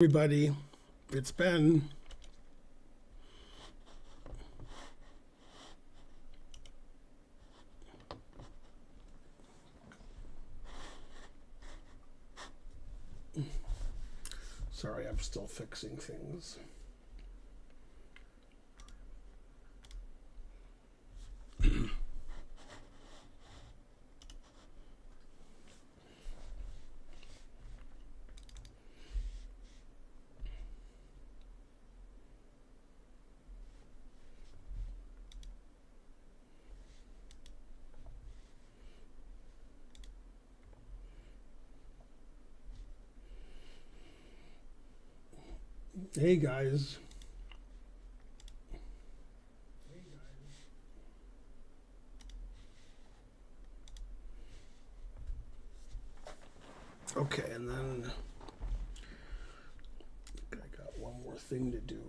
Everybody, it's Ben. Sorry, I'm still fixing things. Hey guys. Okay, and then I got one more thing to do.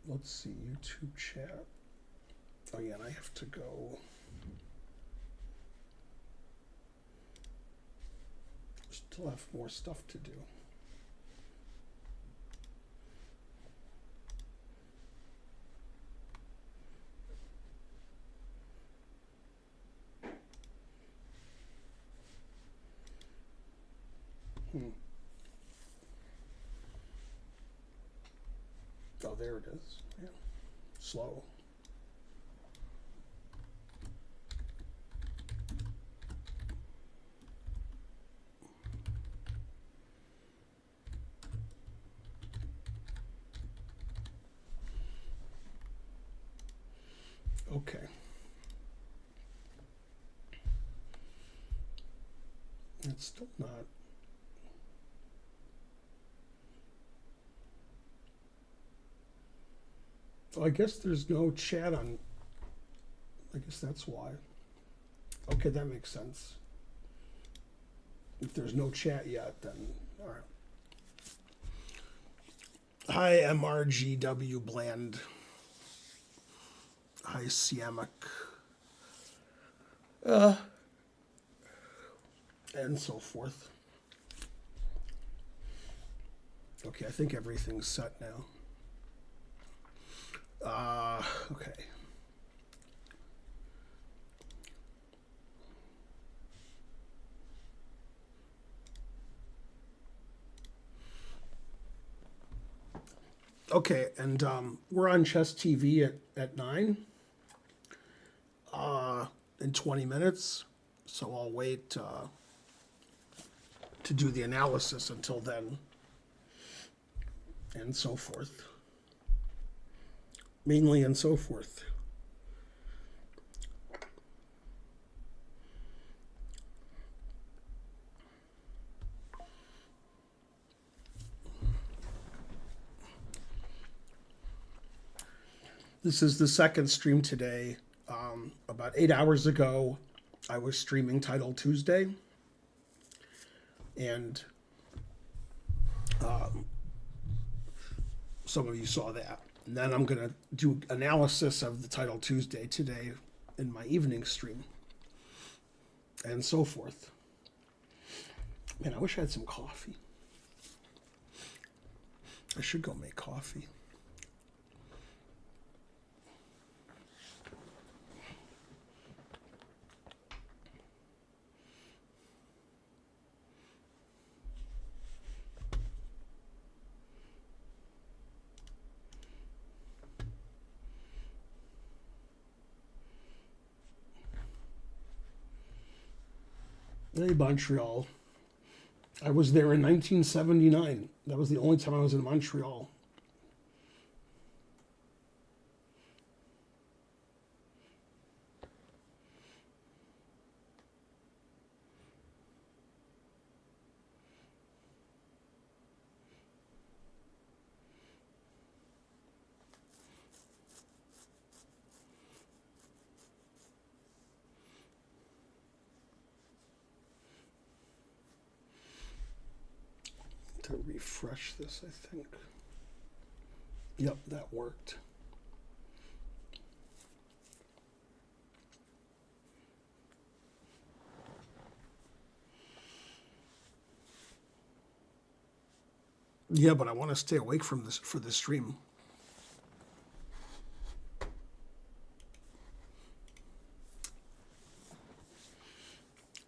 Let's see, YouTube chat. Oh yeah, and I have to go. Still have more stuff to do. Oh, there it is. Yeah. Slow. Okay. It's still not. Oh, I guess there's no chat on. I guess that's why. Okay, that makes sense. If there's no chat yet, then all right. Hi, MRGW Bland. Hi, Siamic. And so forth. Okay, I think everything's set now. Okay. Okay, and we're on Chess TV at 9 in 20 minutes. So I'll wait to do the analysis until then and so forth. Mainly and so forth. This is the second stream today. About 8 hours ago, I was streaming Title Tuesday, and some of you saw that. And then I'm going to do analysis of the Title Tuesday today in my evening stream, and so forth. Man, I wish I had some coffee. I should go make coffee. Hey, Montreal. I was there in 1979. That was the only time I was in Montreal. to refresh this, I think. Yep, that worked. Yeah, but I want to stay awake from this for this stream.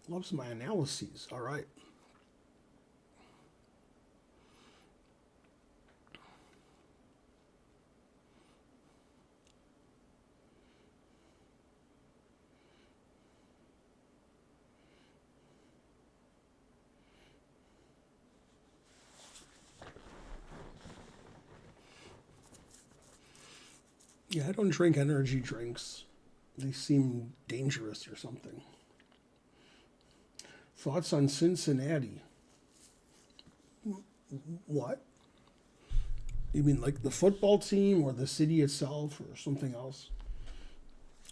Loves my analyses. All right. Yeah, I don't drink energy drinks. They seem dangerous or something. Thoughts on Cincinnati? What? You mean like the football team or the city itself or something else?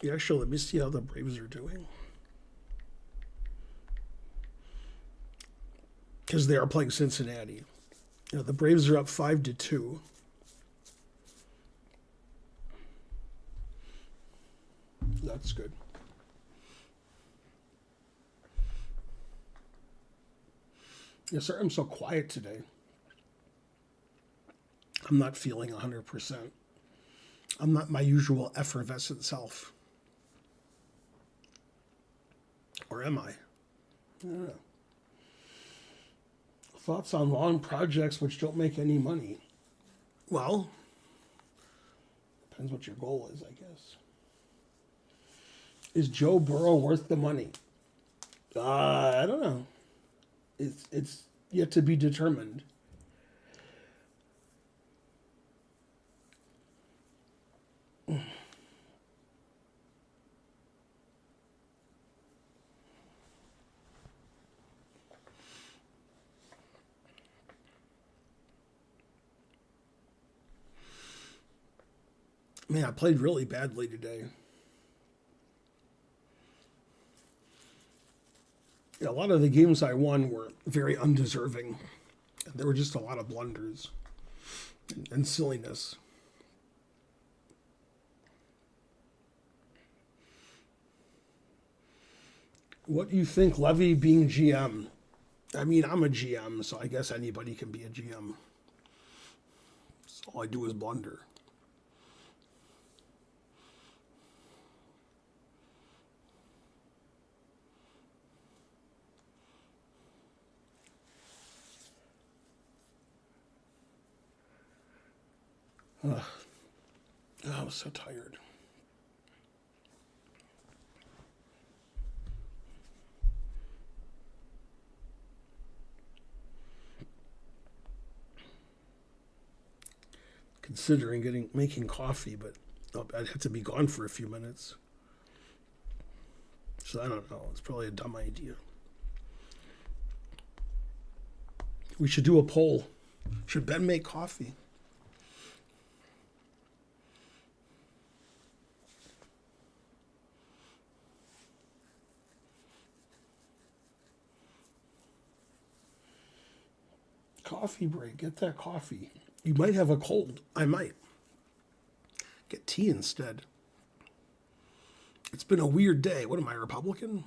Yeah, actually, let me see how the Braves are doing. Because they are playing Cincinnati. You know, the Braves are up 5-2. That's good. Yes, sir. I'm so quiet today. I'm not feeling 100%. I'm not my usual effervescent self. Or am I? I don't know. Thoughts on long projects which don't make any money? Well, depends what your goal is, I guess. Is Joe Burrow worth the money? I don't know. It's yet to be determined. Man, I played really badly today. Yeah, a lot of the games I won were very undeserving. There were just a lot of blunders and silliness. What do you think, Levy being GM? I mean, I'm a GM, so I guess anybody can be a GM. So all I do is blunder. Ugh. Oh, I was so tired. Considering making coffee, but I'd have to be gone for a few minutes. So I don't know. It's probably a dumb idea. We should do a poll. Should Ben make coffee? Coffee break. Get that coffee. You might have a cold. I might. Get tea instead. It's been a weird day. What am I, Republican?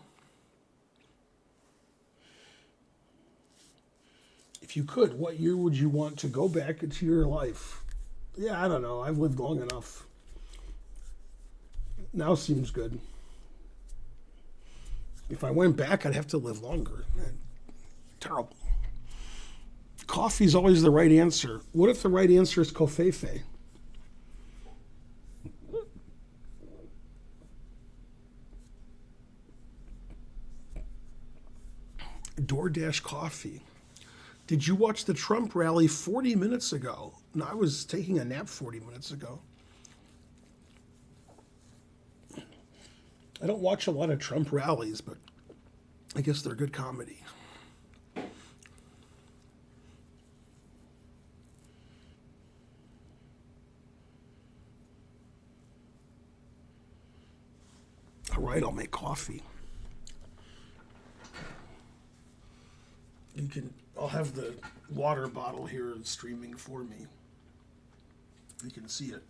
If you could, what year would you want to go back into your life? Yeah, I don't know. I've lived long enough. Now seems good. If I went back, I'd have to live longer. Terrible. Coffee's always the right answer. What if the right answer is covfefe? DoorDash coffee. Did you watch the Trump rally 40 minutes ago? No, I was taking a nap 40 minutes ago. I don't watch a lot of Trump rallies, but I guess they're good comedy. All right, I'll make coffee. I'll have the water bottle here streaming for me. You can see it.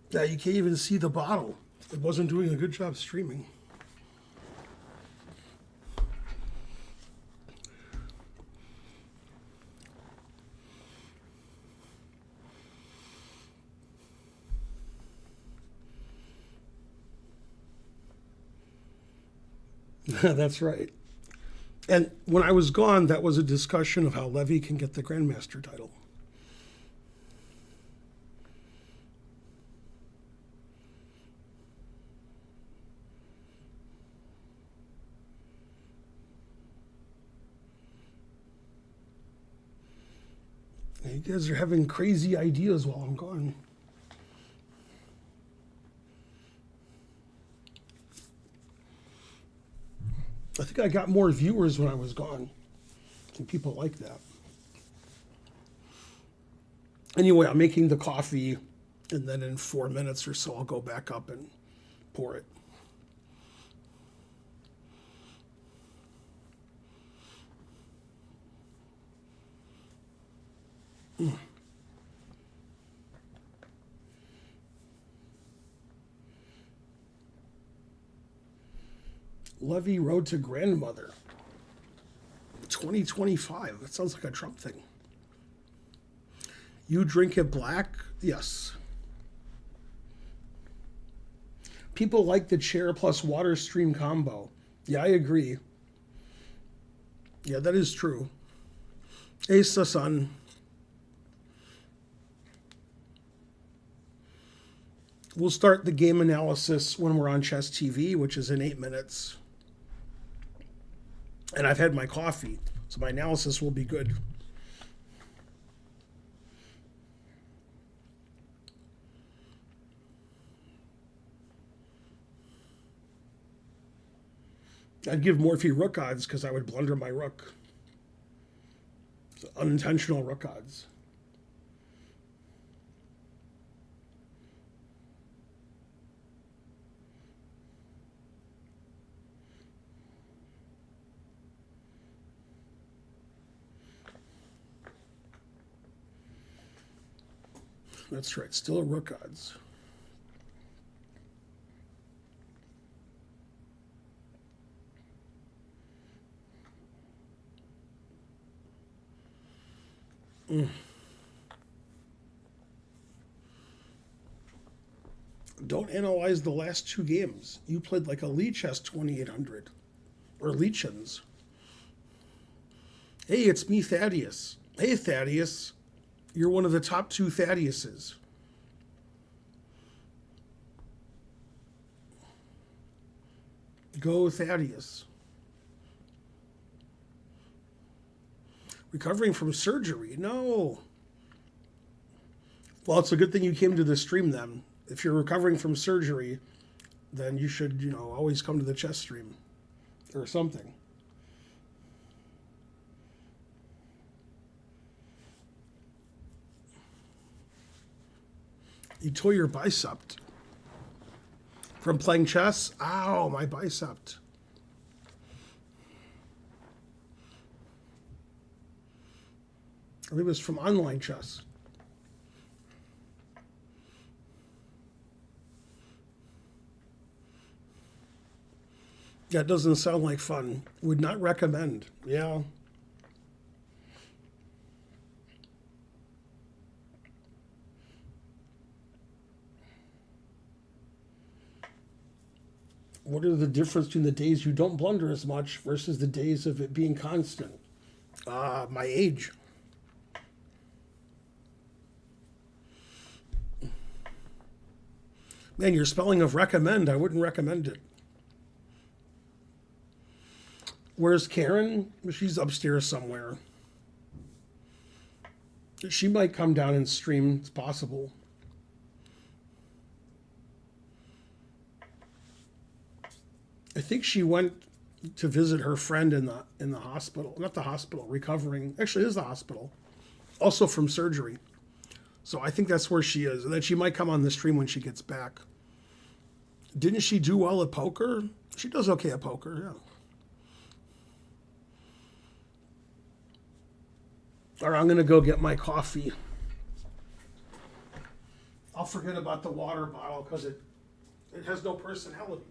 Yeah, you can't even see the bottle. It wasn't doing a good job streaming. That's right. And when I was gone, that was a discussion of how Levy can get the Grandmaster title. You guys are having crazy ideas while I'm gone. I think I got more viewers when I was gone. And people like that. Anyway, I'm making the coffee, and then in 4 minutes or so, I'll go back up and pour it. Levy Road to Grandmother. 2025. That sounds like a Trump thing. You drink it black? Yes. People like the chair plus water stream combo. Yeah, I agree. Yeah, that is true. Ace the Sun. We'll start the game analysis when we're on Chess TV, which is in 8 minutes. And I've had my coffee, so my analysis will be good. I'd give Morphy rook odds because I would blunder my rook. So unintentional rook odds. That's right, still a rook odds. Don't analyze the last 2 games. You played like a Lee Chess 2800. Or Leechens. Hey, it's me, Thaddeus. Hey, Thaddeus. You're one of the top 2 Thaddeus's. Go Thaddeus. Recovering from surgery? No. Well, it's a good thing you came to the stream then. If you're recovering from surgery, then you should, always come to the chess stream or something. You tore your bicep from playing chess? Ow, my bicep. I think it was from online chess. That doesn't sound like fun. Would not recommend. Yeah. What are the difference between the days you don't blunder as much versus the days of it being constant? My age. Man, your spelling of recommend, I wouldn't recommend it. Where's Karen? She's upstairs somewhere. She might come down and stream. It's possible. I think she went to visit her friend in the hospital. Not the hospital, recovering. Actually, it is the hospital. Also from surgery. So I think that's where she is. And then she might come on the stream when she gets back. Didn't she do well at poker? She does okay at poker, yeah. All right, I'm going to go get my coffee. I'll forget about the water bottle because it has no personality.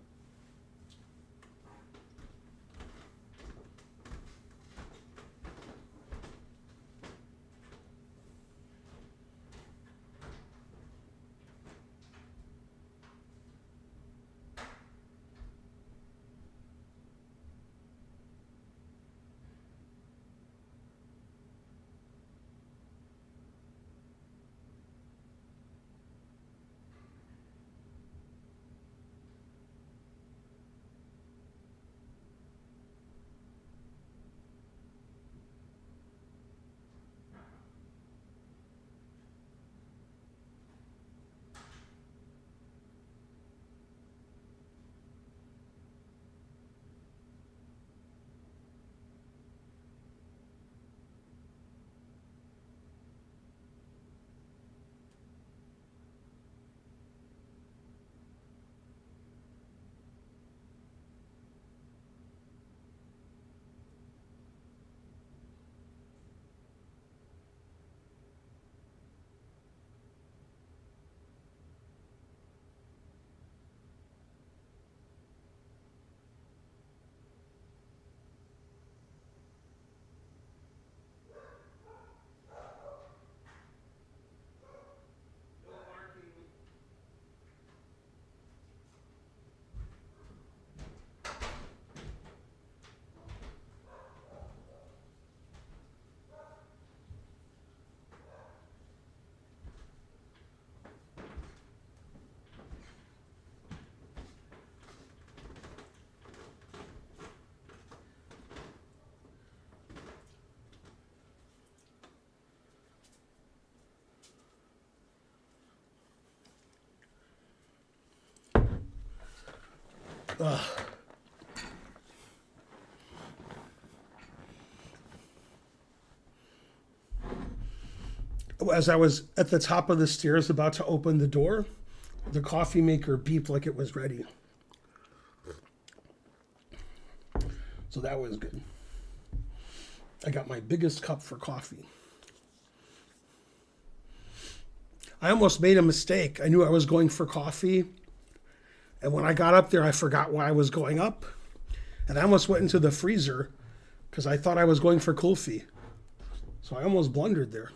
As I was at the top of the stairs about to open the door, the coffee maker beeped like it was ready. So that was good. I got my biggest cup for coffee. I almost made a mistake. I knew I was going for coffee. And when I got up there, I forgot why I was going up. And I almost went into the freezer because I thought I was going for kulfi. So I almost blundered there.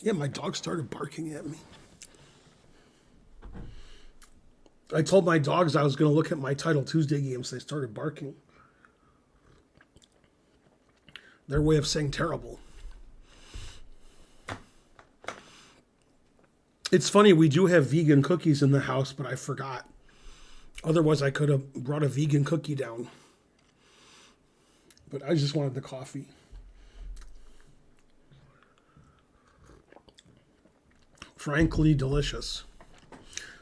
Yeah, my dog started barking at me. I told my dogs I was going to look at my Title Tuesday games. They started barking. Their way of saying terrible. It's funny, we do have vegan cookies in the house, but I forgot. Otherwise, I could have brought a vegan cookie down. But I just wanted the coffee. Frankly, delicious.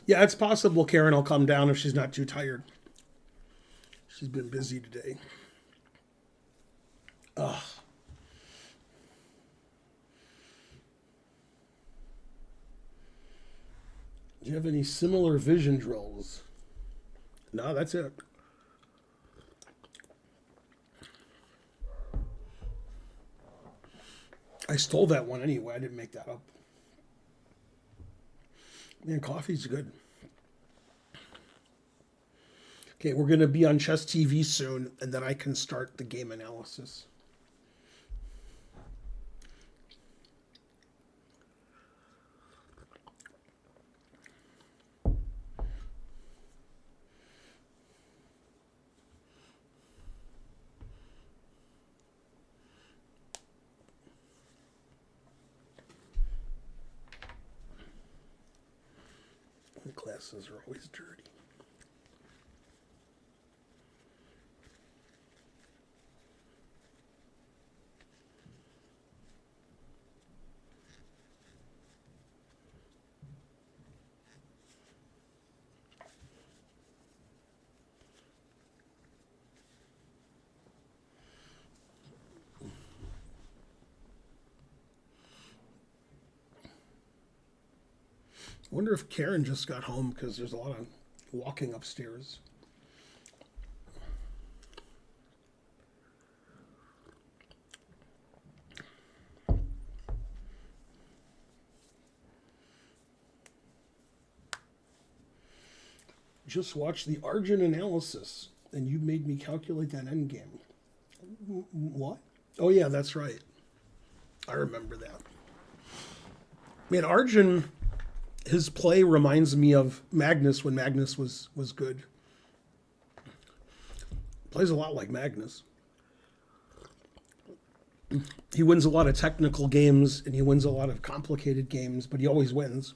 Yeah, it's possible Karen will come down if she's not too tired. She's been busy today. Ugh. Do you have any similar vision drills? No, that's it. I stole that one anyway. I didn't make that up. Man, coffee's good. Okay, we're going to be on Chess TV soon, and then I can start the game analysis. The glasses are always dirty. I wonder if Karen just got home because there's a lot of walking upstairs. Just watched the Argent analysis, and you made me calculate that endgame. What? Oh, yeah, that's right. I remember that. Man, Arjun, his play reminds me of Magnus when Magnus was good. Plays a lot like Magnus. He wins a lot of technical games, and he wins a lot of complicated games, but he always wins.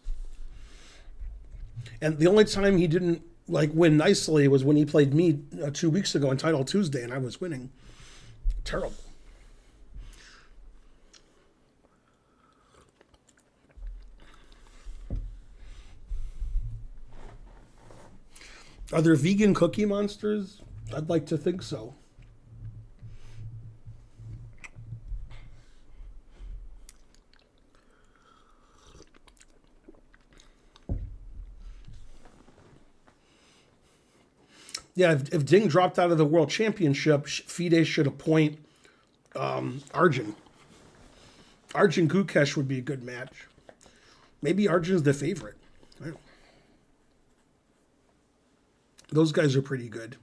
And the only time he didn't win nicely was when he played me 2 weeks ago on Title Tuesday, and I was winning. Terrible. Are there vegan cookie monsters? I'd like to think so. Yeah, if Ding dropped out of the World Championship, FIDE should appoint Arjun. Arjun Gukesh would be a good match. Maybe Arjun's the favorite. Those guys are pretty good.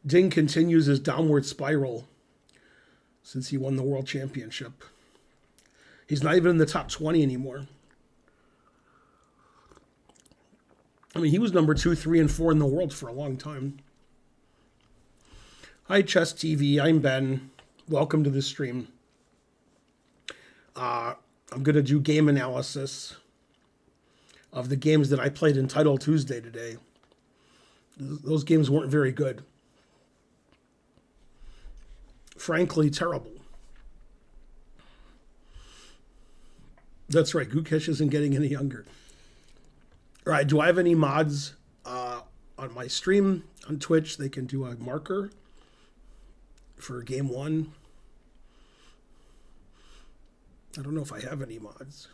Ding continues his downward spiral since he won the World Championship. He's not even in the top 20 anymore. I mean, he was number 2, 3, and 4 in the world for a long time. Hi, Chess TV. I'm Ben. Welcome to the stream. I'm going to do game analysis of the games that I played in Title Tuesday today. Those games weren't very good. Frankly, terrible. That's right. Gukesh isn't getting any younger. All right. Do I have any mods on my stream on Twitch? They can do a marker for game 1. I don't know if I have any mods.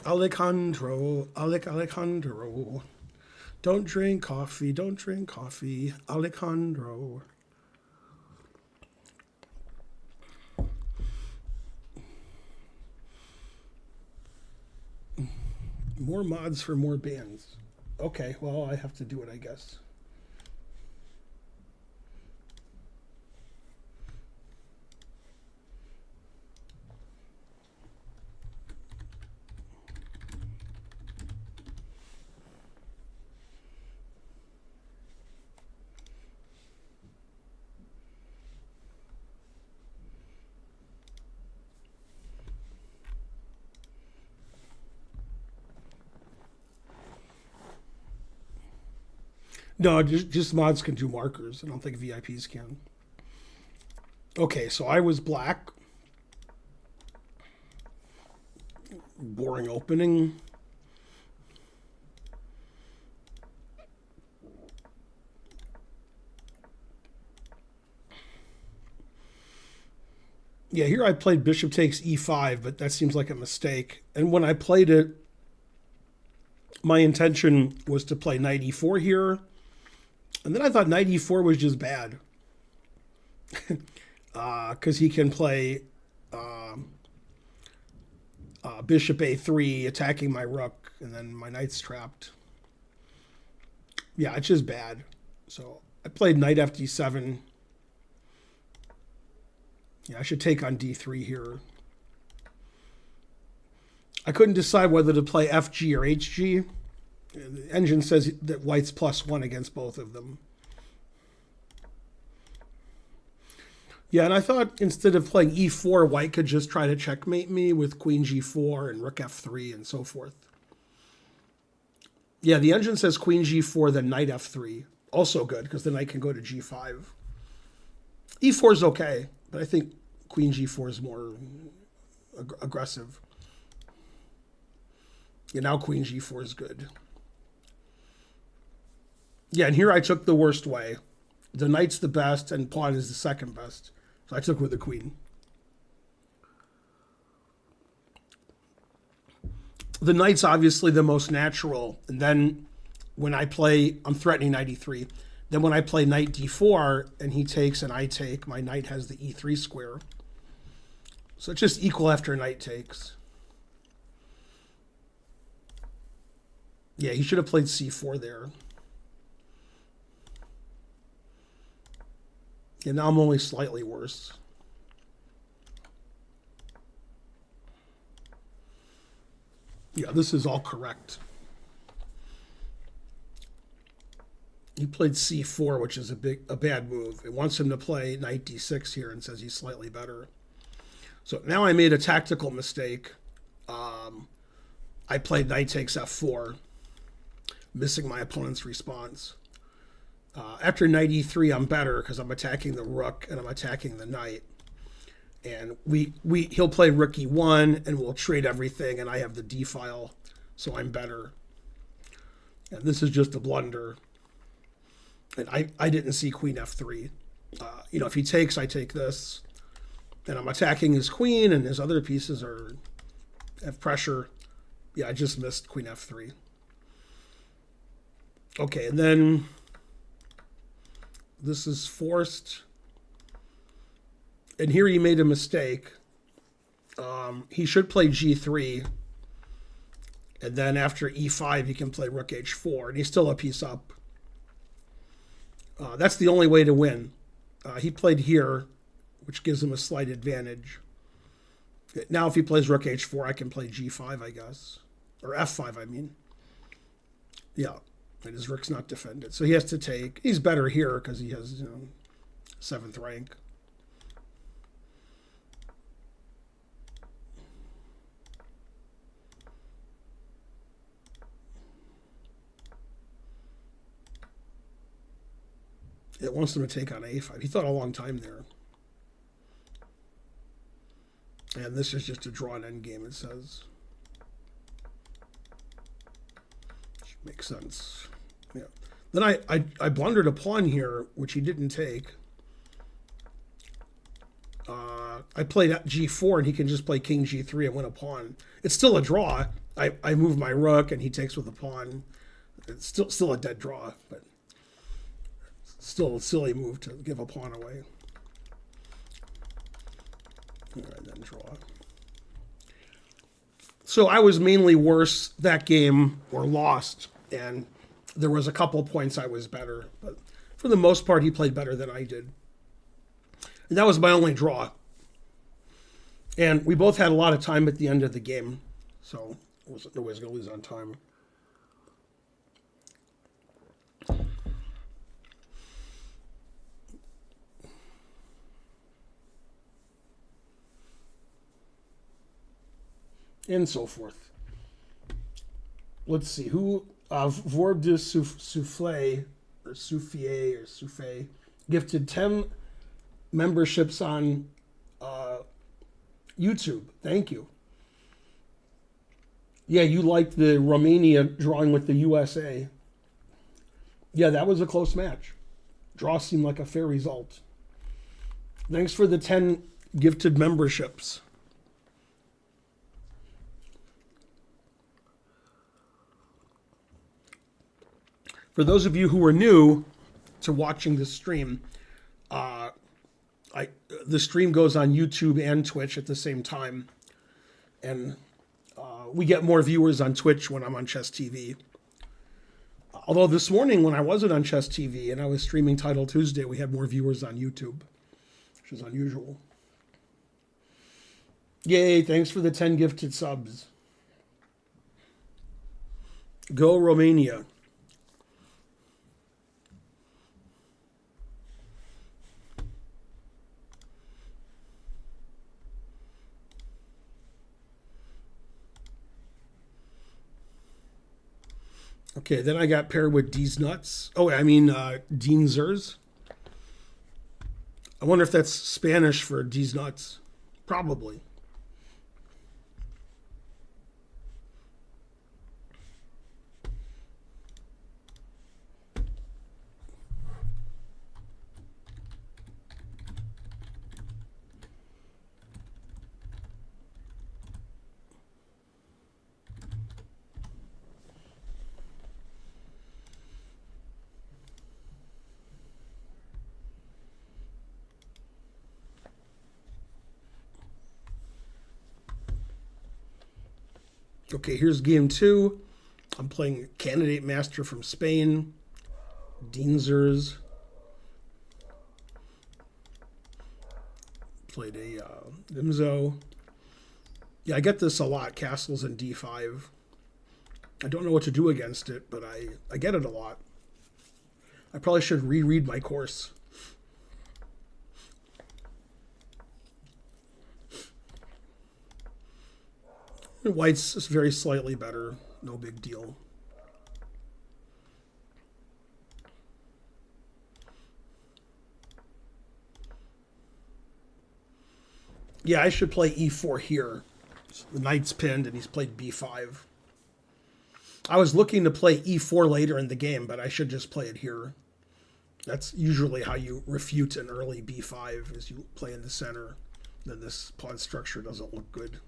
Alejandro. Don't drink coffee, Alejandro. More mods for more bands. Okay, well, I have to do it, I guess. No, just mods can do markers. I don't think VIPs can. Okay, so I was black. Boring opening. Yeah, here I played bishop takes e5, but that seems like a mistake. And when I played it, my intention was to play knight e4 here. And then I thought knight e4 was just bad. Because he can play bishop a3, attacking my rook, and then my knight's trapped. Yeah, it's just bad. So I played knight fd7. Yeah, I should take on d3 here. I couldn't decide whether to play fg or hg. The engine says that white's +1 against both of them. Yeah, and I thought instead of playing e4, white could just try to checkmate me with queen g4 and rook f3 and so forth. Yeah, the engine says queen g4, then knight f3. Also good, because the knight can go to g5. e4 is okay, but I think queen g4 is more aggressive. Yeah, now queen g4 is good. Yeah, and here I took the worst way. The knight's the best, and pawn is the second best. So I took with the queen. The knight's obviously the most natural. And then when I play, I'm threatening knight e3. Then when I play knight d4 and he takes and I take, my knight has the e3 square. So it's just equal after knight takes. Yeah, he should have played c4 there. And now I'm only slightly worse. Yeah, this is all correct. He played c4, which is a bad move. It wants him to play knight d6 here and says he's slightly better. So now I made a tactical mistake. I played knight takes f4, missing my opponent's response. After knight e3, I'm better because I'm attacking the rook and I'm attacking the knight. And he'll play rook e1 and we'll trade everything and I have the d file, so I'm better. And this is just a blunder. And I didn't see queen f3. If he takes, I take this. And I'm attacking his queen and his other pieces have pressure. Yeah, I just missed queen f3. Okay, and then this is forced. And here he made a mistake. He should play g3. And then after e5, he can play rook h4. And he's still a piece up. That's the only way to win. He played here, which gives him a slight advantage. Now if he plays rook h4, I can play g5, I guess. Or f5, I mean. Yeah, and his rook's not defended. So he has to take. He's better here because he has 7th rank. It wants him to take on a5. He thought a long time there. And this is just a drawn endgame, it says. Which makes sense. Yeah. Then I blundered a pawn here, which he didn't take. I played g4, and he can just play king g3 and win a pawn. It's still a draw. I move my rook, and he takes with a pawn. It's still a dead draw, but still a silly move to give a pawn away. All right, then draw. So I was mainly worse that game, or lost, and there was a couple points I was better. But for the most part, he played better than I did. And that was my only draw. And we both had a lot of time at the end of the game, so nobody's going to lose on time. And so forth. Let's see who Vorb de Souffle, or Soufier or Souffet gifted 10 memberships on YouTube. Thank you. Yeah, you liked the Romania drawing with the USA. Yeah, that was a close match. Draw seemed like a fair result. Thanks for the 10 gifted memberships. For those of you who are new to watching this stream, the stream goes on YouTube and Twitch at the same time. And we get more viewers on Twitch when I'm on Chess TV. Although this morning when I wasn't on Chess TV and I was streaming Title Tuesday, we had more viewers on YouTube, which is unusual. Yay, thanks for the 10 gifted subs. Go Romania. Okay, then I got paired with D's Nuts. Oh, I mean, Dean Zers. I wonder if that's Spanish for D's Nuts. Probably. Okay, here's game 2. I'm playing Candidate Master from Spain, Deanzers. Played a Nimzo. Yeah, I get this a lot, castles in d5. I don't know what to do against it, but I get it a lot. I probably should reread my course. White's is very slightly better. No big deal. Yeah, I should play e4 here. So the knight's pinned and he's played b5. I was looking to play e4 later in the game, but I should just play it here. That's usually how you refute an early b5, is you play in the center. Then this pawn structure doesn't look good.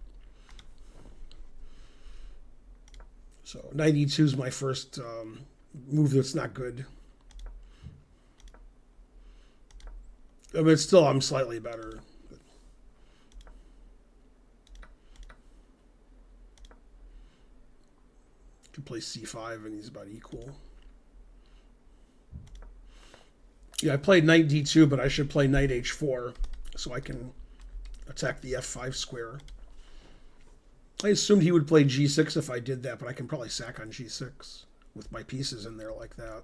So knight e2 is my first move that's not good. I mean, still, I'm slightly better. Could play c5 and he's about equal. Yeah, I played knight d2, but I should play knight h4 so I can attack the f5 square. I assumed he would play g6 if I did that, but I can probably sack on g6 with my pieces in there like that.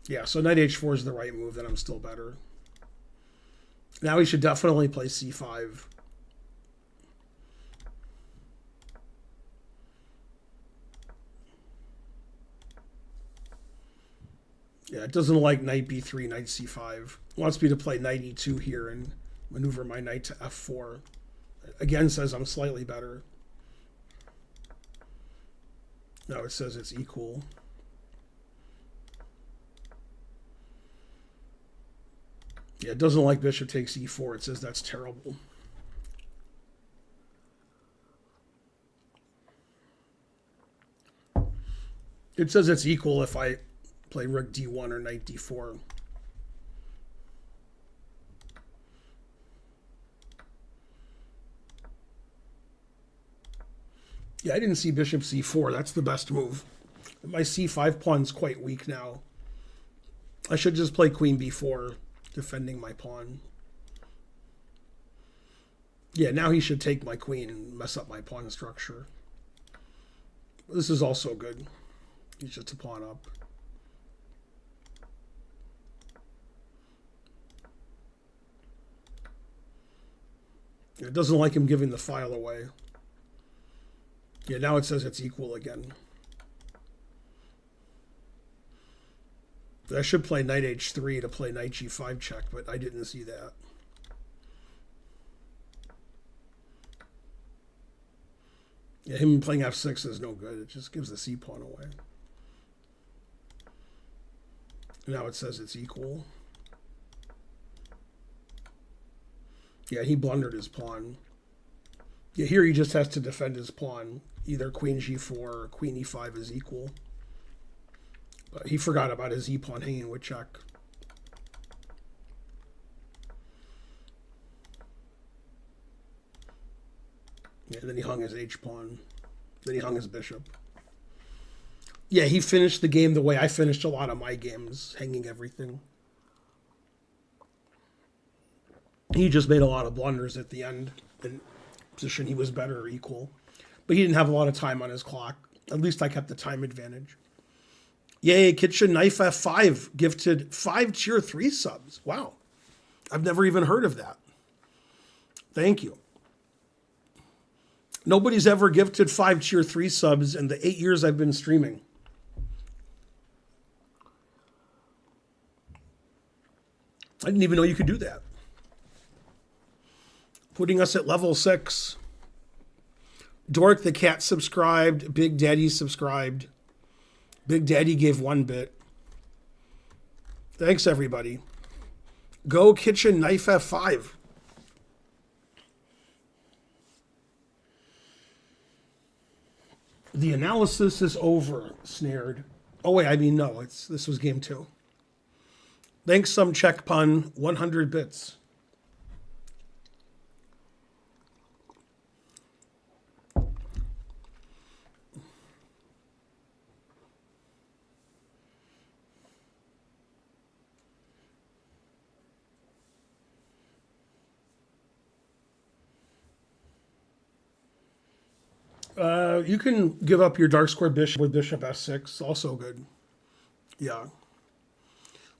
Yeah, so knight h4 is the right move, then I'm still better. Now he should definitely play c5. Yeah, it doesn't like knight b3, knight c5. It wants me to play knight e2 here and maneuver my knight to f4. Again, says I'm slightly better. No, it says it's equal. Yeah, it doesn't like bishop takes e4. It says that's terrible. It says it's equal if I play rook d1 or knight d4. Yeah, I didn't see bishop c4. That's the best move. My c5 pawn's quite weak now. I should just play queen b4, defending my pawn. Yeah, now he should take my queen and mess up my pawn structure. This is also good. He's just a pawn up. It doesn't like him giving the file away. Yeah, now it says it's equal again. I should play knight h3 to play knight g5 check, but I didn't see that. Yeah, him playing f6 is no good. It just gives the c pawn away. Now it says it's equal. Yeah, he blundered his pawn. Yeah, here he just has to defend his pawn. Either queen g4 or queen e5 is equal. But he forgot about his e-pawn hanging with check. Yeah, then he hung his h-pawn. Then he hung his bishop. Yeah, he finished the game the way I finished a lot of my games, hanging everything. He just made a lot of blunders at the end. In position, he was better or equal. But he didn't have a lot of time on his clock. At least I kept the time advantage. Yay, Kitchen Knife F5 gifted 5 tier 3 subs. Wow. I've never even heard of that. Thank you. Nobody's ever gifted 5 tier 3 subs in the 8 years I've been streaming. I didn't even know you could do that. Putting us at level 6. Dork the Cat subscribed. Big Daddy subscribed. Big Daddy gave 1 bit. Thanks, everybody. Go Kitchen Knife F5. The analysis is over, Snared. Oh, wait, I mean, no, this was game 2. Thanks, some check pun, 100 bits. You can give up your dark square bishop with bishop f6. Also good. Yeah.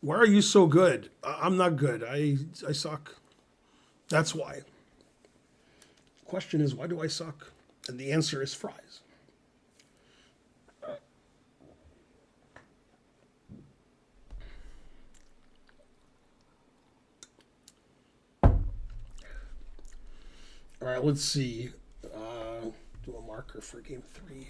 Why are you so good? I'm not good. I suck. That's why. Question is, why do I suck? And the answer is fries. All right, let's see. Do a marker for game 3.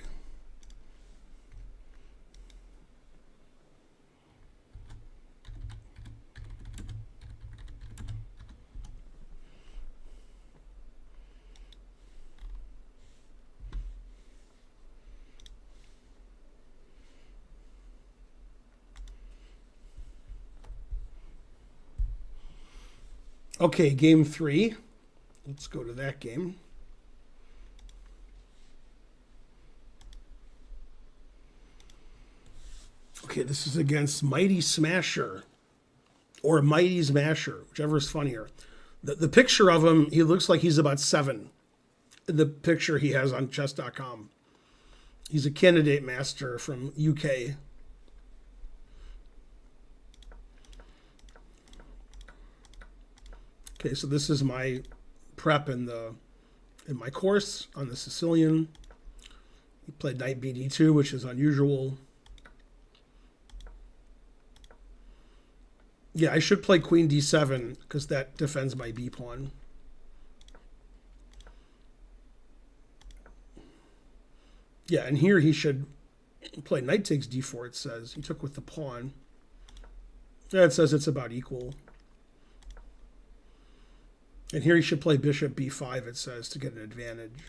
Okay, game 3. Let's go to that game. Okay, this is against Mighty Smasher or Mighty Smasher, whichever is funnier. The picture of him, he looks like he's about 7. The picture he has on chess.com. He's a candidate master from UK. Okay, so this is my prep in my course on the Sicilian. He played knight bd2, which is unusual. Yeah, I should play queen d7 because that defends my b pawn. Yeah, and here he should play knight takes d4, it says. He took with the pawn. Yeah, it says it's about equal. And here he should play bishop b5, it says, to get an advantage.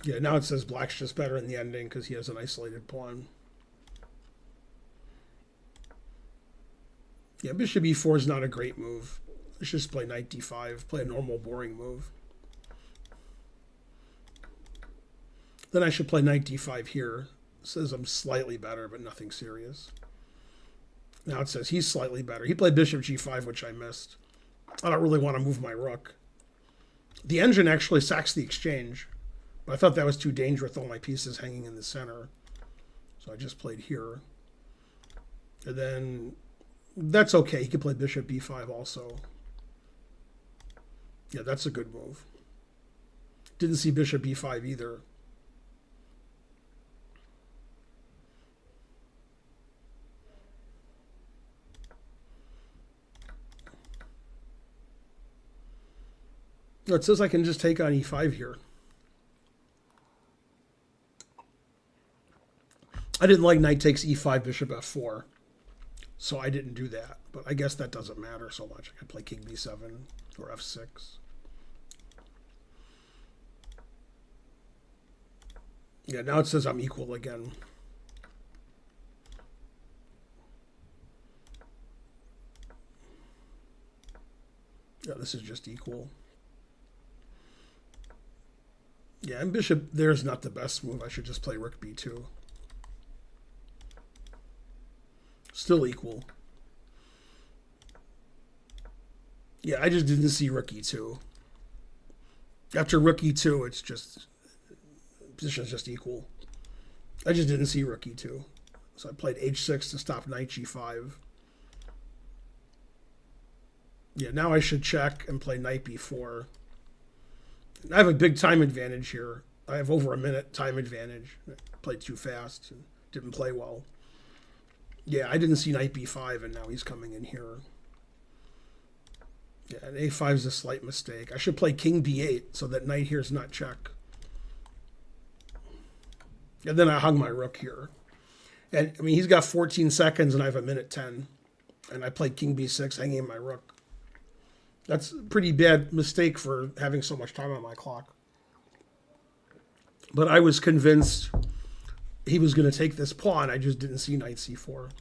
Yeah, now it says black's just better in the ending because he has an isolated pawn. Yeah, bishop e4 is not a great move. I should just play knight d5, play a normal boring move. Then I should play knight d5 here. It says I'm slightly better, but nothing serious. Now it says he's slightly better. He played bishop g5, which I missed. I don't really want to move my rook. The engine actually sacks the exchange, but I thought that was too dangerous with all my pieces hanging in the center. So I just played here. And then that's okay. He could play bishop b5 also. Yeah, that's a good move. Didn't see bishop b5 either. It says I can just take on e5 here. I didn't like knight takes e5, bishop f4. So I didn't do that. But I guess that doesn't matter so much. I could play king b7 or f6. Yeah, now it says I'm equal again. Yeah, this is just equal. Yeah, and bishop there's not the best move. I should just play rook b2. Still equal. Yeah, I just didn't see rook e2. After rook e2, it's just position's just equal. I just didn't see rook e2. So I played h6 to stop knight g5. Yeah, now I should check and play knight b4. I have a big time advantage here. I have over a minute time advantage. I played too fast and didn't play well. Yeah, I didn't see knight b5, and now he's coming in here. Yeah, and a5 is a slight mistake. I should play king b8 so that knight here is not check. And then I hung my rook here. And, I mean, he's got 14 seconds, and I have a minute 10. And I played king b6, hanging my rook. That's a pretty bad mistake for having so much time on my clock. But I was convinced he was going to take this pawn. I just didn't see knight c4.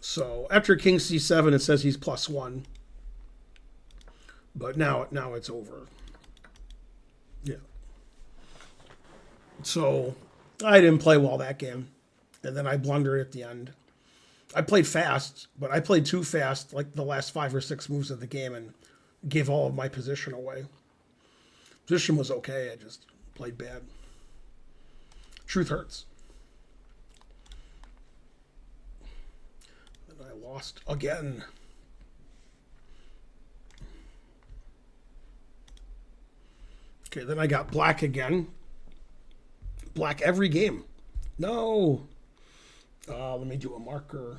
So after king c7, it says he's +1. But now it's over. Yeah. So I didn't play well that game. And then I blundered at the end. I played fast, but I played too fast, like the last 5 or 6 moves of the game, and gave all of my position away. Position was okay. I just played bad. Truth hurts. And I lost again. Okay, then I got black again. Black every game. No. Let me do a marker.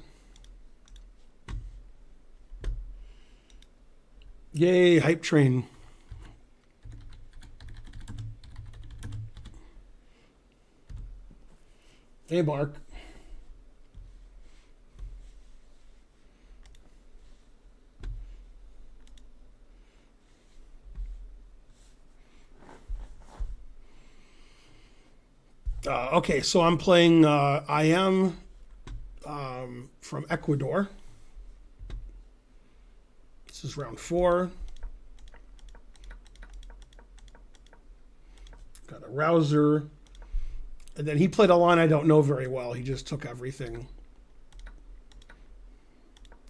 Yay, hype train. Hey, Mark. Okay, so I'm playing I am from Ecuador. This is round 4. Got a rouser. And then he played a line I don't know very well. He just took everything.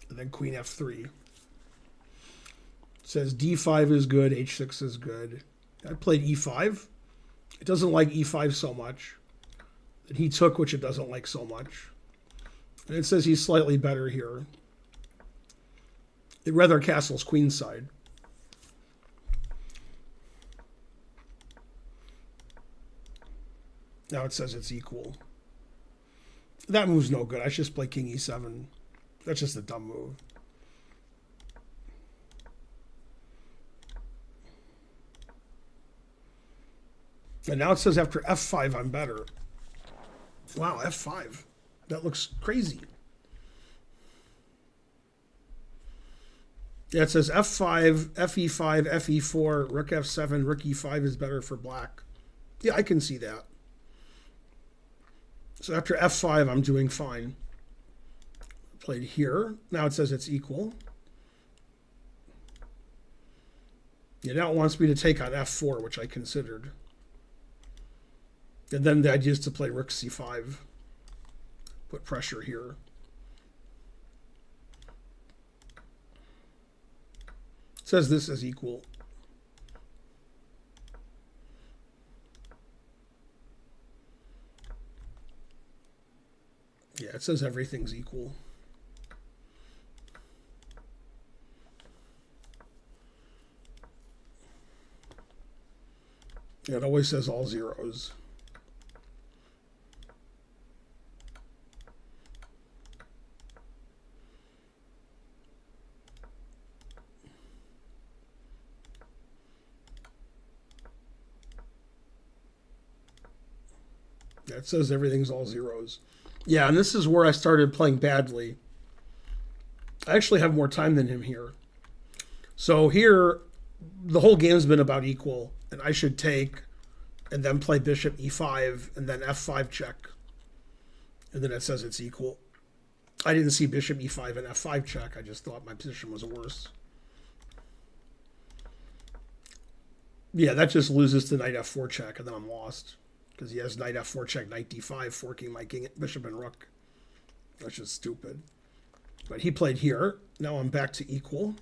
And then queen f3. It says d5 is good, h6 is good. I played e5. It doesn't like e5 so much. And he took, which it doesn't like so much. And it says he's slightly better here. It rather castles queenside. Now it says it's equal. That move's no good. I should just play king e7. That's just a dumb move. And now it says after f5 I'm better. Wow, f5. That looks crazy. Yeah, it says f5, fe5, fe4, rook f7, rook e5 is better for black. Yeah, I can see that. So after f5, I'm doing fine. Played here. Now it says it's equal. Yeah, now it wants me to take on f4, which I considered. And then the idea is to play rook c5. Put pressure here. It says this is equal. Yeah, it says everything's equal. Yeah, it always says all zeros. That says everything's all zeros. Yeah, and this is where I started playing badly. I actually have more time than him here. So here, the whole game's been about equal, and I should take and then play bishop e5 and then f5 check. And then it says it's equal. I didn't see bishop e5 and f5 check. I just thought my position was worse. Yeah, that just loses to knight f4 check, and then I'm lost. Because he has knight f4 check, knight d5, forking my king, bishop, and rook. That's just stupid. But he played here. Now I'm back to equal.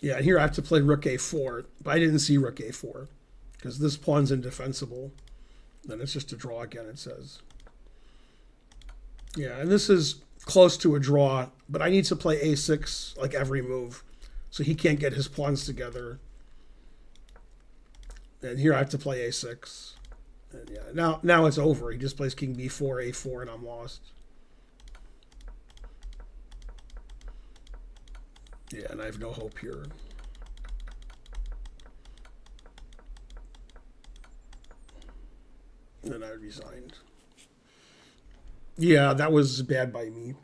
Yeah, here I have to play rook a4, but I didn't see rook a4 because this pawn's indefensible. Then it's just a draw again, it says. Yeah, and this is close to a draw, but I need to play a6 like every move, so he can't get his pawns together. And here I have to play a6. And yeah, now it's over. He just plays king b4, a4, and I'm lost. Yeah, and I have no hope here. And I resigned. Yeah, that was bad by me.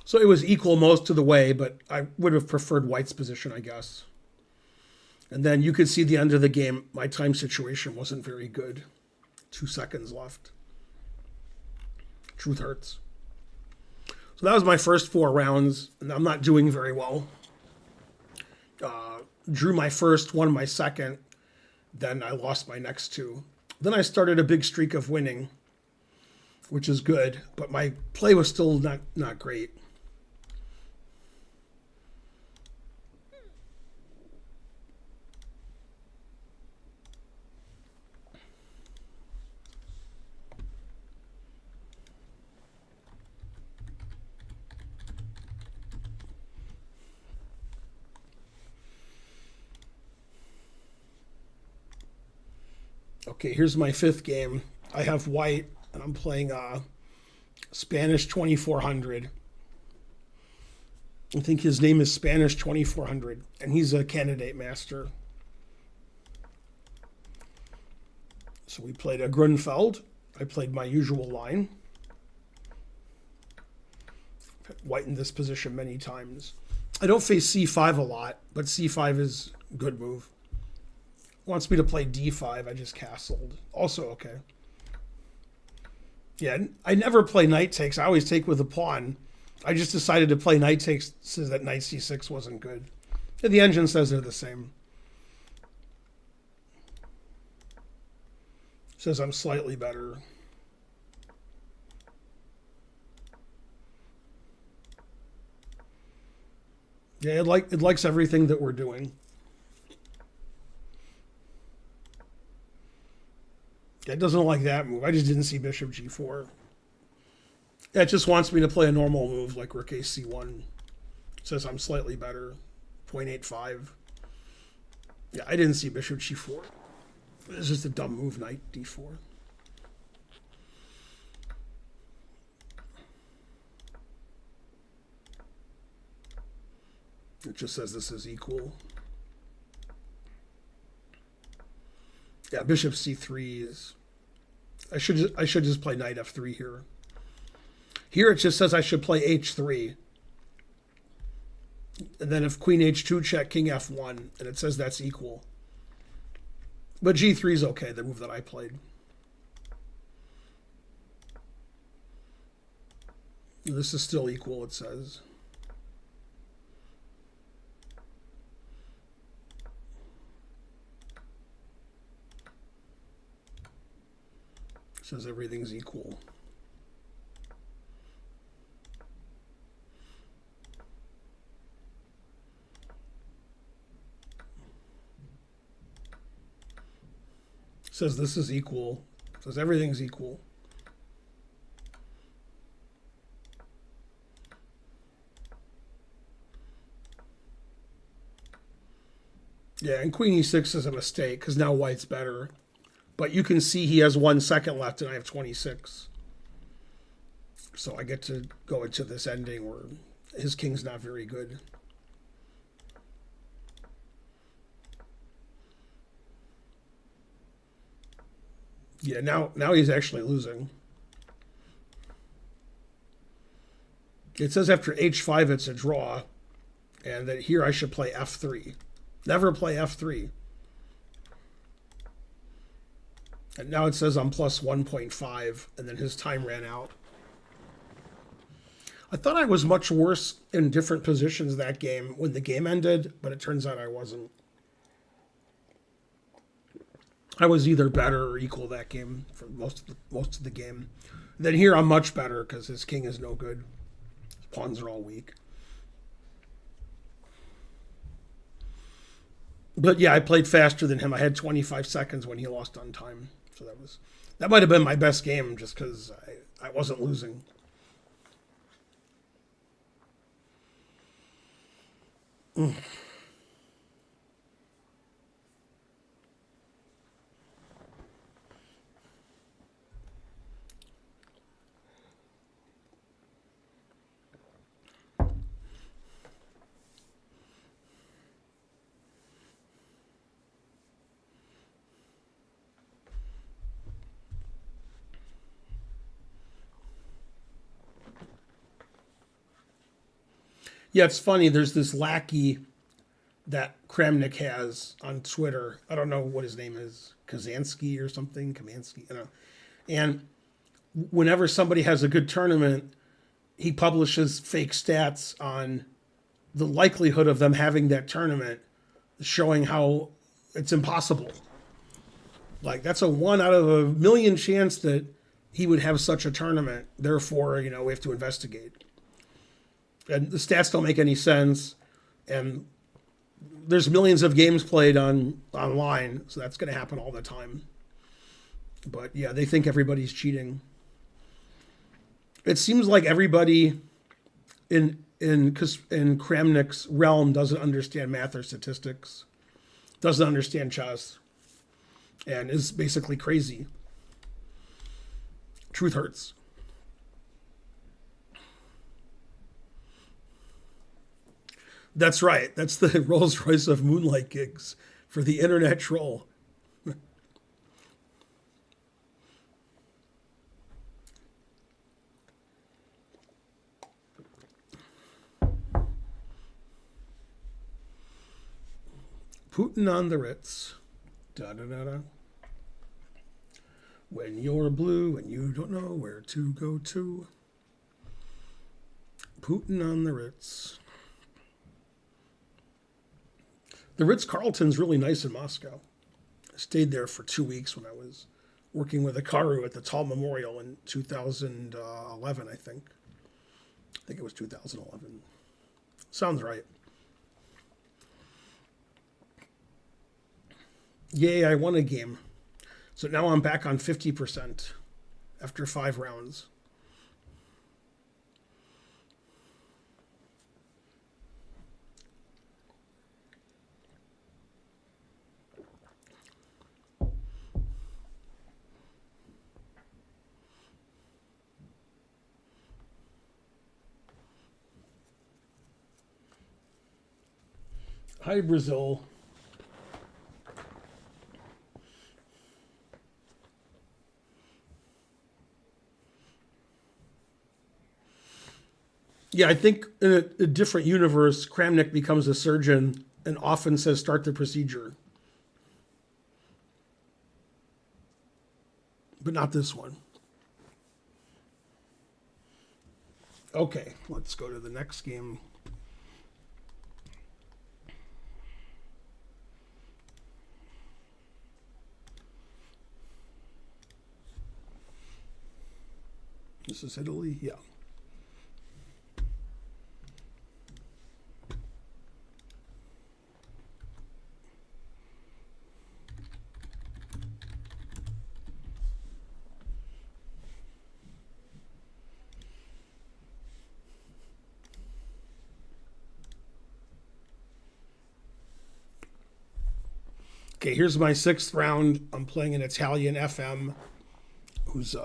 So it was equal most of the way, but I would have preferred white's position, I guess. And then you could see the end of the game. My time situation wasn't very good. 2 seconds left. Truth hurts. So that was my first 4 rounds, and I'm not doing very well. Drew my first, won my second, then I lost my next 2. Then I started a big streak of winning, which is good, but my play was still not great. Okay, here's my 5th game. I have white, and I'm playing Spanish 2400. I think his name is Spanish 2400, and he's a candidate master. So we played a Grunfeld. I played my usual line. White in this position many times. I don't face c5 a lot, but c5 is a good move. Wants me to play d5. I just castled. Also okay. Yeah, I never play knight takes. I always take with a pawn. I just decided to play knight takes since that knight c6 wasn't good. And the engine says they're the same. Says I'm slightly better. Yeah, it likes everything that we're doing. It doesn't like that move. I just didn't see bishop g4. It just wants me to play a normal move like rook a c1. It says I'm slightly better. 0.85. Yeah, I didn't see bishop g4. It's just a dumb move, knight d4. It just says this is equal. Yeah, bishop c3 is... I should just play knight f3 here. Here it just says I should play h3. And then if queen h2 check, king f1, and it says that's equal. But g3 is okay, the move that I played. This is still equal, it says. Says everything's equal. Says this is equal. Says everything's equal. Yeah, and queen e6 is a mistake because now white's better. But you can see he has 1 second left and I have 26. So I get to go into this ending where his king's not very good. Yeah, now he's actually losing. It says after h5 it's a draw, and that here I should play f3. Never play f3. And now it says I'm plus 1.5, and then his time ran out. I thought I was much worse in different positions that game when the game ended, but it turns out I wasn't. I was either better or equal that game for most of the game. Then here I'm much better because his king is no good. His pawns are all weak. But yeah, I played faster than him. I had 25 seconds when he lost on time. So that might have been my best game just because I wasn't losing. Yeah, it's funny. There's this lackey that Kramnik has on Twitter. I don't know what his name is, Kazansky or something, Kamansky. I don't know. And whenever somebody has a good tournament, he publishes fake stats on the likelihood of them having that tournament, showing how it's impossible. Like that's a 1 out of 1 million chance that he would have such a tournament. Therefore, we have to investigate. And the stats don't make any sense. And there's millions of games played online, so that's going to happen all the time. But yeah, they think everybody's cheating. It seems like everybody in Kramnik's realm doesn't understand math or statistics, doesn't understand chess, and is basically crazy. Truth hurts. That's right. That's the Rolls Royce of Moonlight gigs for the internet troll. Putin on the Ritz. Da da da da. When you're blue and you don't know where to go to. Putin on the Ritz. The Ritz-Carlton's really nice in Moscow. I stayed there for 2 weeks when I was working with Akaru at the Tall Memorial in 2011, I think. I think it was 2011. Sounds right. Yay, I won a game. So now I'm back on 50% after 5 rounds. Hi, Brazil. Yeah, I think in a different universe, Kramnik becomes a surgeon and often says, start the procedure. But not this one. Okay, let's go to the next game. This is Italy? Yeah. Okay, here's my 6th round. I'm playing an Italian FM whose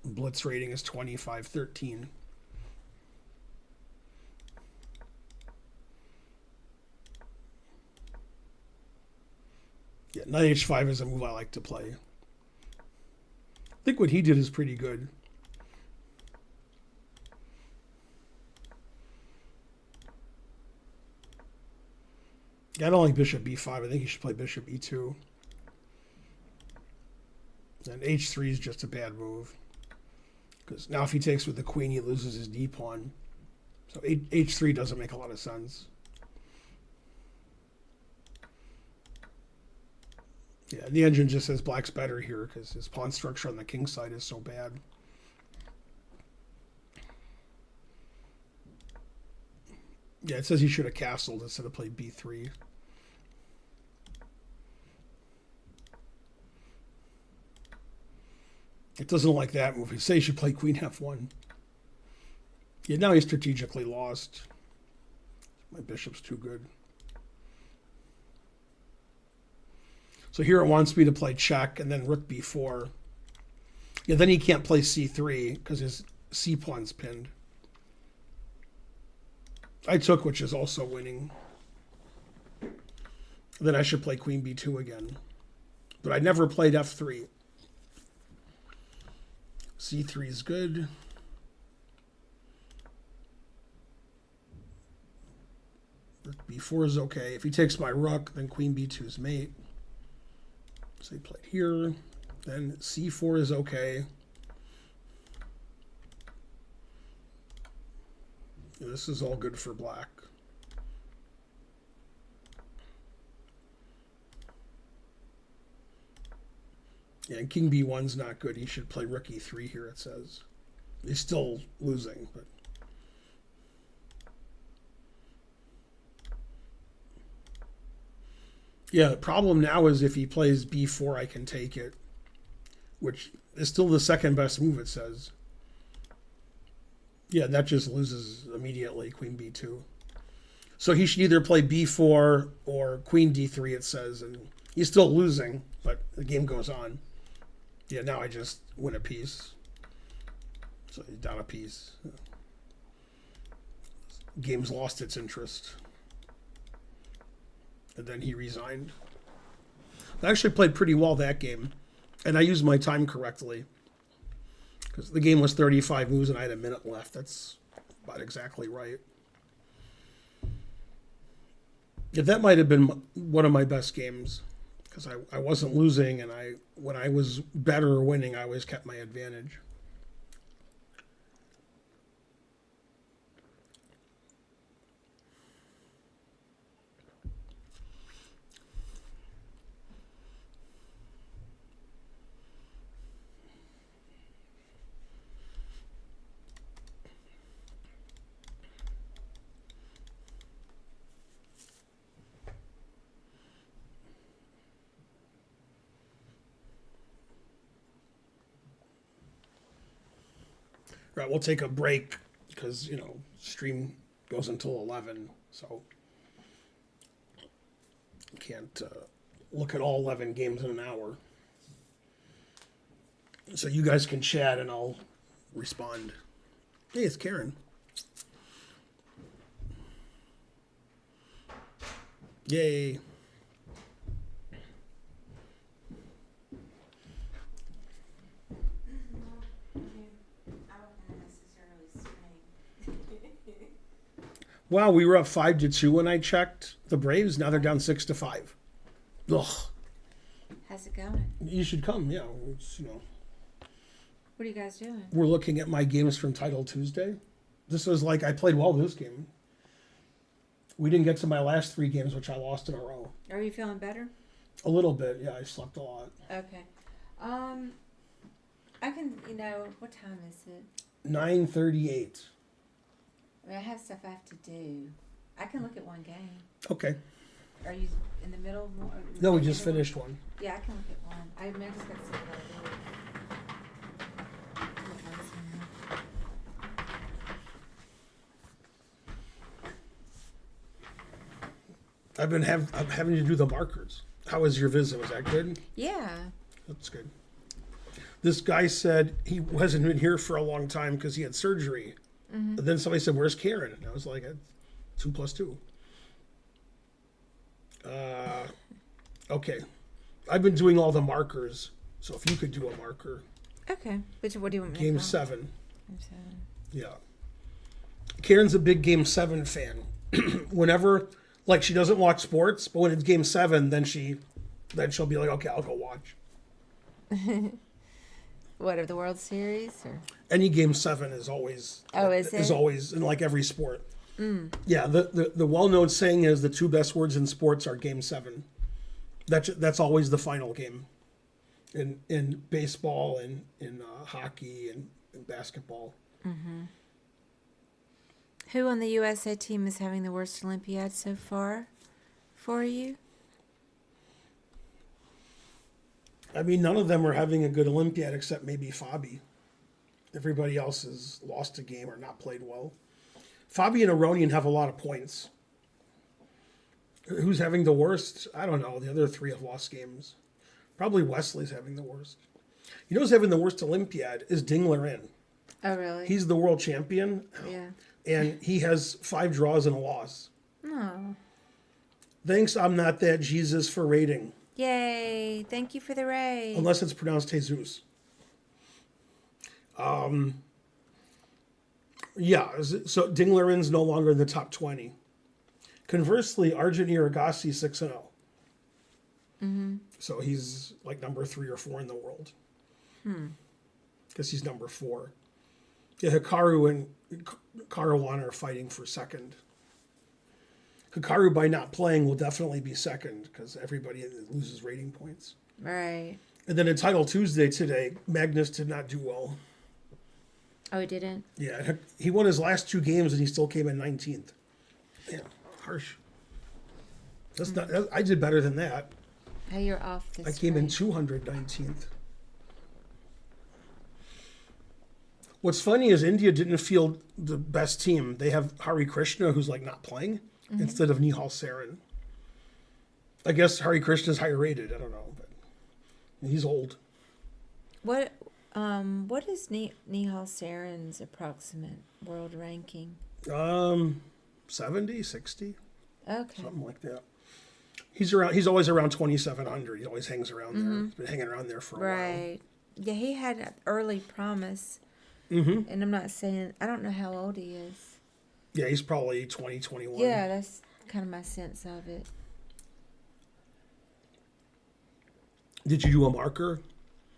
Blitz rating is 2513. Yeah, knight h5 is a move I like to play. think what he did is pretty good. I don't like bishop b5. I think he should play bishop e2. And h3 is just a bad move. Because now if he takes with the queen, he loses his d pawn. So h3 doesn't make a lot of sense. Yeah, the engine just says black's better here because his pawn structure on the king side is so bad. Yeah, it says he should have castled instead of played b3. It doesn't like that move. He says he should play queen f1. Yeah, now he's strategically lost. My bishop's too good. So here it wants me to play check and then rook b4. Yeah, then he can't play c3 because his c pawn's pinned. I took, which is also winning. Then I should play queen b2 again. But I never played f3. c3 is good. Rook b4 is okay. If he takes my rook, then queen b2 is mate. So he played here. Then c4 is okay. This is all good for black. Yeah, and king b1's not good. He should play rook e3 here, it says. He's still losing, but... Yeah, the problem now is if he plays b4, I can take it, which is still the second best move, it says. Yeah, that just loses immediately, queen b2. So he should either play b4 or queen d3, it says, and he's still losing, but the game goes on. Yeah, now I just win a piece. So he's down a piece. Game's lost its interest. And then he resigned. I actually played pretty well that game, and I used my time correctly. Because the game was 35 moves and I had a minute left. That's about exactly right. Yeah, that might have been one of my best games. Because I wasn't losing, and when I was better or winning, I always kept my advantage. Right, we'll take a break because, stream goes until 11, so can't look at all 11 games in an hour. So you guys can chat and I'll respond. Hey, it's Karen. Yay. Wow, we were up 5-2 when I checked the Braves. Now they're down 6-5. Ugh. How's it going? You should come. Yeah, What are you guys doing? We're looking at my games from Title Tuesday. This was like I played well this game. We didn't get to my last 3 games, which I lost in a row. Are you feeling better? A little bit. Yeah, I slept a lot. Okay. I can. What time is it? 9:38. I have stuff I have to do. I can look at one game. Okay. Are you in the middle of one? No, we just finished one. Yeah, I can look at one. I just got to see what I'm having to do the markers. How was your visit? Was that good? Yeah. That's good. This guy said he hasn't been here for a long time because he had surgery. Mm-hmm. But then somebody said, "Where's Karen?" And I was like, 2 + 2. Okay. I've been doing all the markers, so if you could do a marker. Okay. Which what do you want me to Game call? 7. Game 7. Yeah. Karen's a big Game 7 fan. Whenever, like, she doesn't watch sports, but when it's Game 7, then she'll be like, okay, I'll go watch. What, of the World Series? Or? Any Game 7 is always Is it? always in like every sport. Yeah, the well-known saying is the two best words in sports are Game 7. That's always the final game. In baseball and in hockey and in basketball. Who on the USA team is having the worst Olympiad so far for you? I mean, none of them are having a good Olympiad except maybe Fabi. Everybody else has lost a game or not played well. Fabi and Aronian have a lot of points. Who's having the worst? I don't know. The other three have lost games. Probably Wesley's having the worst. You know who's having the worst Olympiad is Dingler in. Oh, really? He's the world champion, yeah. and he has 5 draws and a loss. Oh. Thanks, I'm not that Jesus for rating. Yay. Thank you for the raid. Unless it's pronounced Jesus. Yeah, so Dinglerin's no longer in the top 20. Conversely, Arjun Agassi 6-0. So he's like number 3 or 4 in the world. Because he's number 4. Yeah, Hikaru and Caruana are fighting for second. Hikaru, by not playing, will definitely be second because everybody loses rating points. Right. And then in Title Tuesday today, Magnus did not do well. Oh, he didn't? Yeah, he won his last 2 games and he still came in 19th. Yeah, harsh. That's not. I did better than that. Hey, you're off this I came in right. 219th. What's funny is India didn't field the best team. They have Hari Krishna, who's like not playing, instead of Nihal Sarin. I guess Hari Krishna's higher rated. I don't know, but he's old. What is Nihal Sarin's approximate world ranking? 70, 60, Okay. something like that. He's around. He's always around 2,700. He always hangs around there. He's been hanging around there for a while. Right. Yeah, he had an early promise. Mm-hmm. And I'm not saying, I don't know how old he is. Yeah, he's probably 20, 21. Yeah, that's kind of my sense of it. Did you do a marker?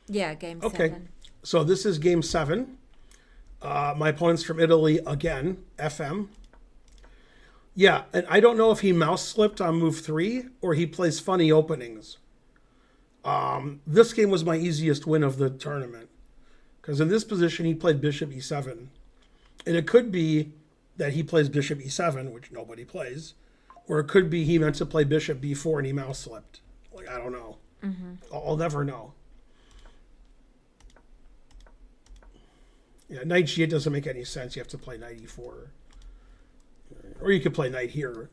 Yeah, game Okay. 7. So this is game 7. My opponent's from Italy again, FM. Yeah, and I don't know if he mouse slipped on move 3 or he plays funny openings. This game was my easiest win of the tournament. Because in this position, he played bishop e7. And it could be that he plays bishop e7, which nobody plays. Or it could be he meant to play bishop b4 and he mouse slipped. Like, I don't know. I'll never know. Yeah, knight g8 doesn't make any sense. You have to play knight e4. Or you could play knight here.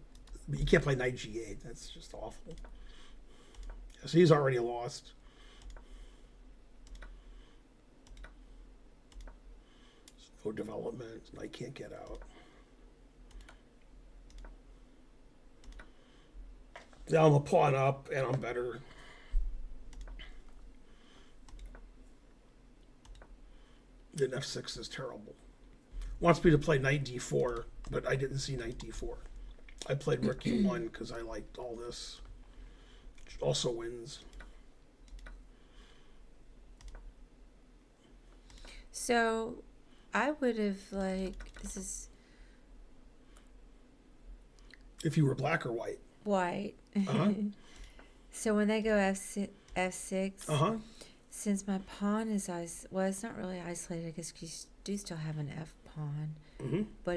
But you can't play knight g8. That's just awful. Yeah, so he's already lost. No development. Knight can't get out. Now I'm a pawn up, and I'm better. Then f6 is terrible. Wants me to play knight d4, but I didn't see knight d4. I played rook e1 because I liked all this. Which also wins. So, I would have, this is If you were black or white. white. Uh-huh. So, when they go f6, Uh-huh. since my pawn is well, it's not really isolated because you do still have an f pawn, Mm-hmm. but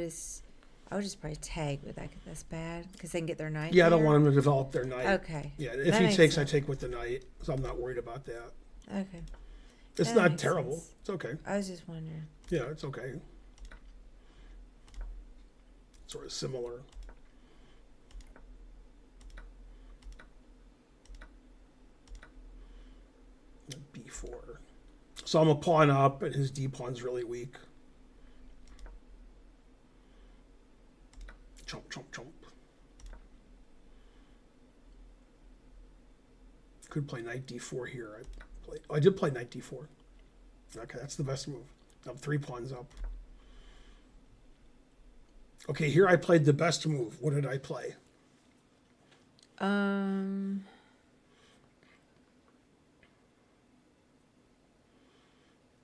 I would just probably tag with that. That's bad because they can get their knight. Yeah, I don't there. want him to develop their knight. Okay. Yeah, if That he makes takes, sense. I take with the knight, so I'm not worried about that. Okay. It's That not makes terrible. sense. It's okay. I was just wondering. Yeah, it's okay. Sort of similar. b4. So I'm a pawn up, and his d pawn's really weak. Chomp, chomp, chomp. Could play knight d4 here. I did play knight d4. Okay, that's the best move. I'm 3 pawns up. Okay, here I played the best move. What did I play?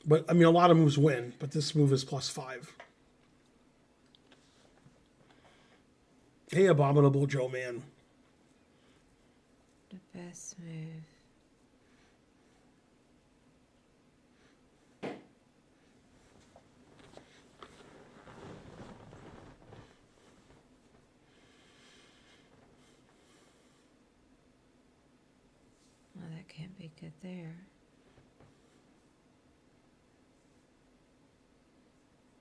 But, I mean, a lot of moves win, but this move is +5. Hey, Abominable Joe Man. The best move. Well, that can't be good there.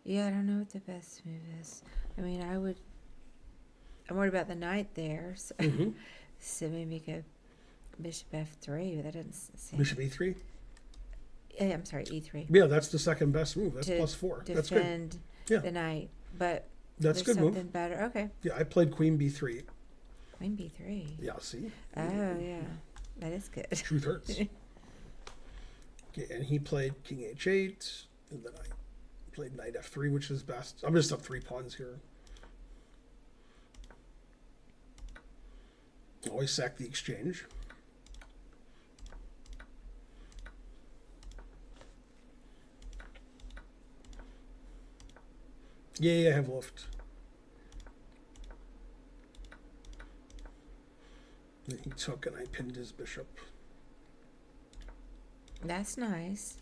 Yeah, I don't know what the best move is. I mean, I'm worried about the knight there. So, so maybe go bishop f3, but that doesn't seem... Bishop e3? Yeah, I'm sorry, e3. Yeah, that's the second best move. That's +4. That's good. Defend Yeah. the knight, but That's there's good something move. better. Okay. Yeah, I played queen b3. Queen b3. Yeah, see? Oh, yeah. That is good. Truth hurts. Okay, and he played king h8, and then I played knight f3, which is best. I'm just up 3 pawns here. Always sack the exchange. Yeah, I have Luft. Then he took and I pinned his bishop. That's nice.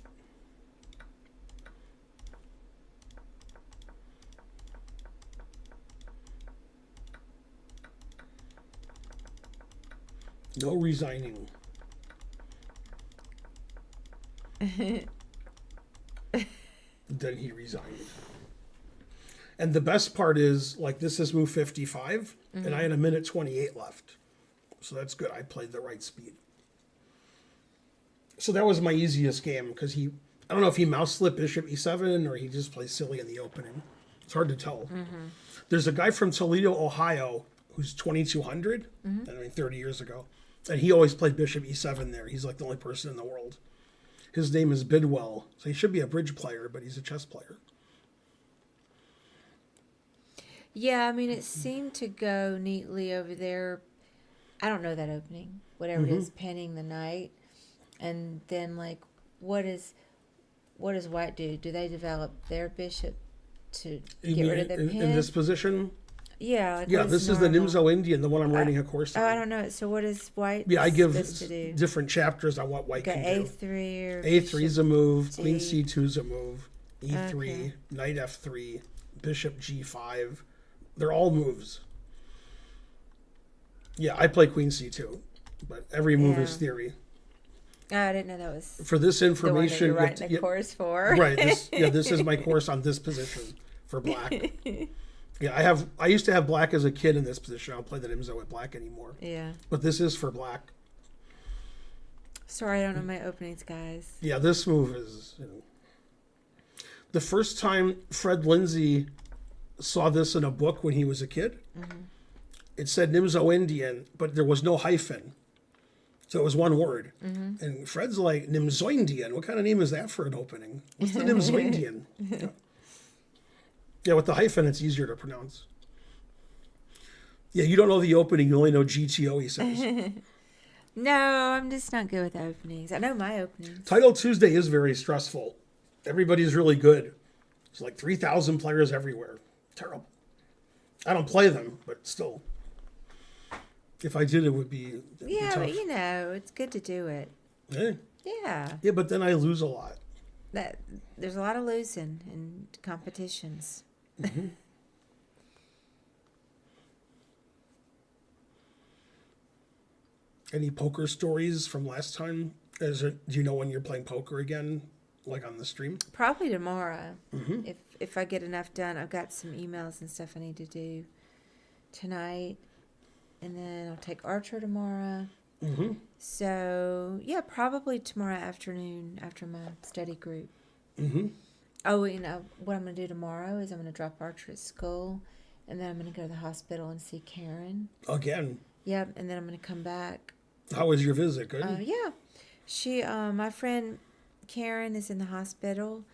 No resigning. Then he resigned. And the best part is, like, this is move 55, and I had 1:28 left. So that's good. I played the right speed. So that was my easiest game, because I don't know if he mouse slipped bishop e7, or he just plays silly in the opening. It's hard to tell. There's a guy from Toledo, Ohio, who's 2200, I mean, 30 years ago. And he always played bishop e7 there. He's like the only person in the world. His name is Bidwell. So he should be a bridge player, but he's a chess player. Yeah, I mean, it seemed to go neatly over there. I don't know that opening. Whatever it is, pinning the knight. And then, like, what does white do? Do they develop their bishop to get rid of the pin? In this position? Yeah. Like Yeah, this is the Nimzo Indian, the one I'm writing a course on. Oh, I don't know. So what is white? Yeah, I give to do? different chapters on what white can do. A3 or A3 is a move, G. queen c2 is a move, e3, Okay. knight f3, bishop g5. They're all moves. Yeah, I play queen c2, but every move is theory. Oh, I didn't know that was For this information, the one that you're writing a course for. Right. This is my course on this position for black. Yeah, I used to have black as a kid in this position. I don't play the Nimzo with black anymore. Yeah. But this is for black. Sorry, I don't know my openings, guys. Yeah, this move is, the first time Fred Lindsay saw this in a book when he was a kid, it said Nimzo Indian, but there was no hyphen. So it was one word. And Fred's like, Nimzo Indian? What kind of name is that for an opening? What's the Nimzo Indian? Yeah, with the hyphen, it's easier to pronounce. Yeah, you don't know the opening. You only know GTO, he says. No, I'm just not good with openings. I know my openings. Title Tuesday is very stressful. Everybody's really good. It's like 3,000 players everywhere. Terrible. I don't play them, but still. If I did, it would be Yeah, tough. but it's good to do it. Yeah. Yeah. But then I lose a lot. There's a lot of losing in competitions. Any poker stories from last time? Do you know when you're playing poker again, like on the stream? Probably tomorrow. If I get enough done. I've got some emails and stuff I need to do tonight. And then I'll take Archer tomorrow. So, yeah, probably tomorrow afternoon after my study group. Oh, what I'm going to do tomorrow is I'm going to drop Archer at school. And then I'm going to go to the hospital and see Karen. Again? Yep, and then I'm going to come back. How was your visit? Good? Yeah. She, my friend Karen is in the hospital.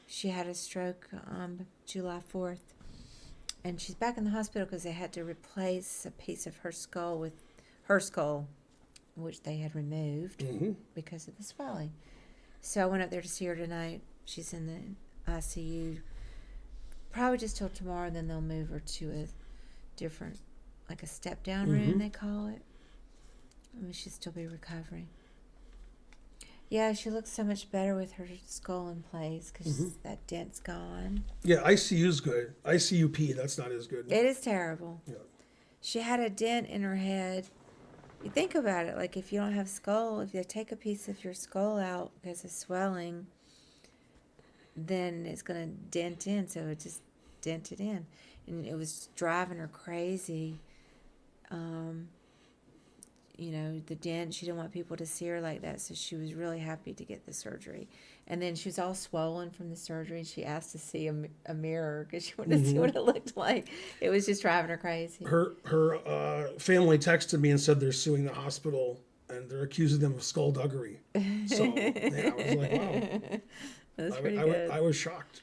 She had a stroke July 4th. And she's back in the hospital because they had to replace a piece of her skull with her skull, which they had removed because of the swelling. So I went up there to see her tonight. She's in the ICU. Probably just till tomorrow, then they'll move her to a different, like a step-down room, they call it. I mean, she'll still be recovering. Yeah, she looks so much better with her skull in place because that dent's gone. Yeah, ICU's good. ICUP, that's not as good. It is terrible. Yeah. She had a dent in her head. You think about it, like if you don't have skull, if they take a piece of your skull out because of swelling, then it's going to dent in, so it just dented in. And it was driving her crazy. You know, the dent, she didn't want people to see her like that, so she was really happy to get the surgery. And then she was all swollen from the surgery, and she asked to see a mirror because she wanted to see what it looked like. It was just driving her crazy. Her family texted me and said they're suing the hospital, and they're accusing them of skullduggery. So, yeah, I was like, wow. That's pretty good. I was shocked.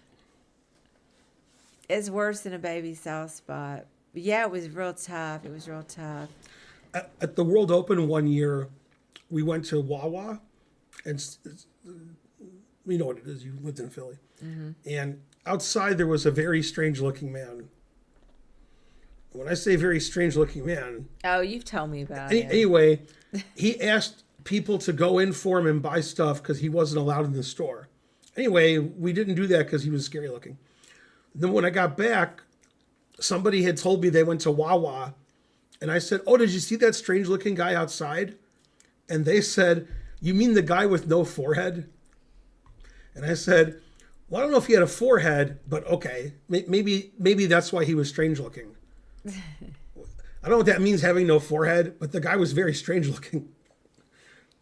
It's worse than a baby soft spot. But yeah, it was real tough. It was real tough. At the World Open one year, we went to Wawa, and you know what it is. You lived in Philly. And outside there was a very strange-looking man. When I say very strange-looking man... Oh, you've told me about it. Anyway, he asked people to go in for him and buy stuff because he wasn't allowed in the store. Anyway, we didn't do that because he was scary-looking. Then when I got back, somebody had told me they went to Wawa. And I said, oh, did you see that strange-looking guy outside? And they said, you mean the guy with no forehead? And I said, well, I don't know if he had a forehead, but okay. Maybe that's why he was strange-looking. I don't know what that means, having no forehead, but the guy was very strange-looking.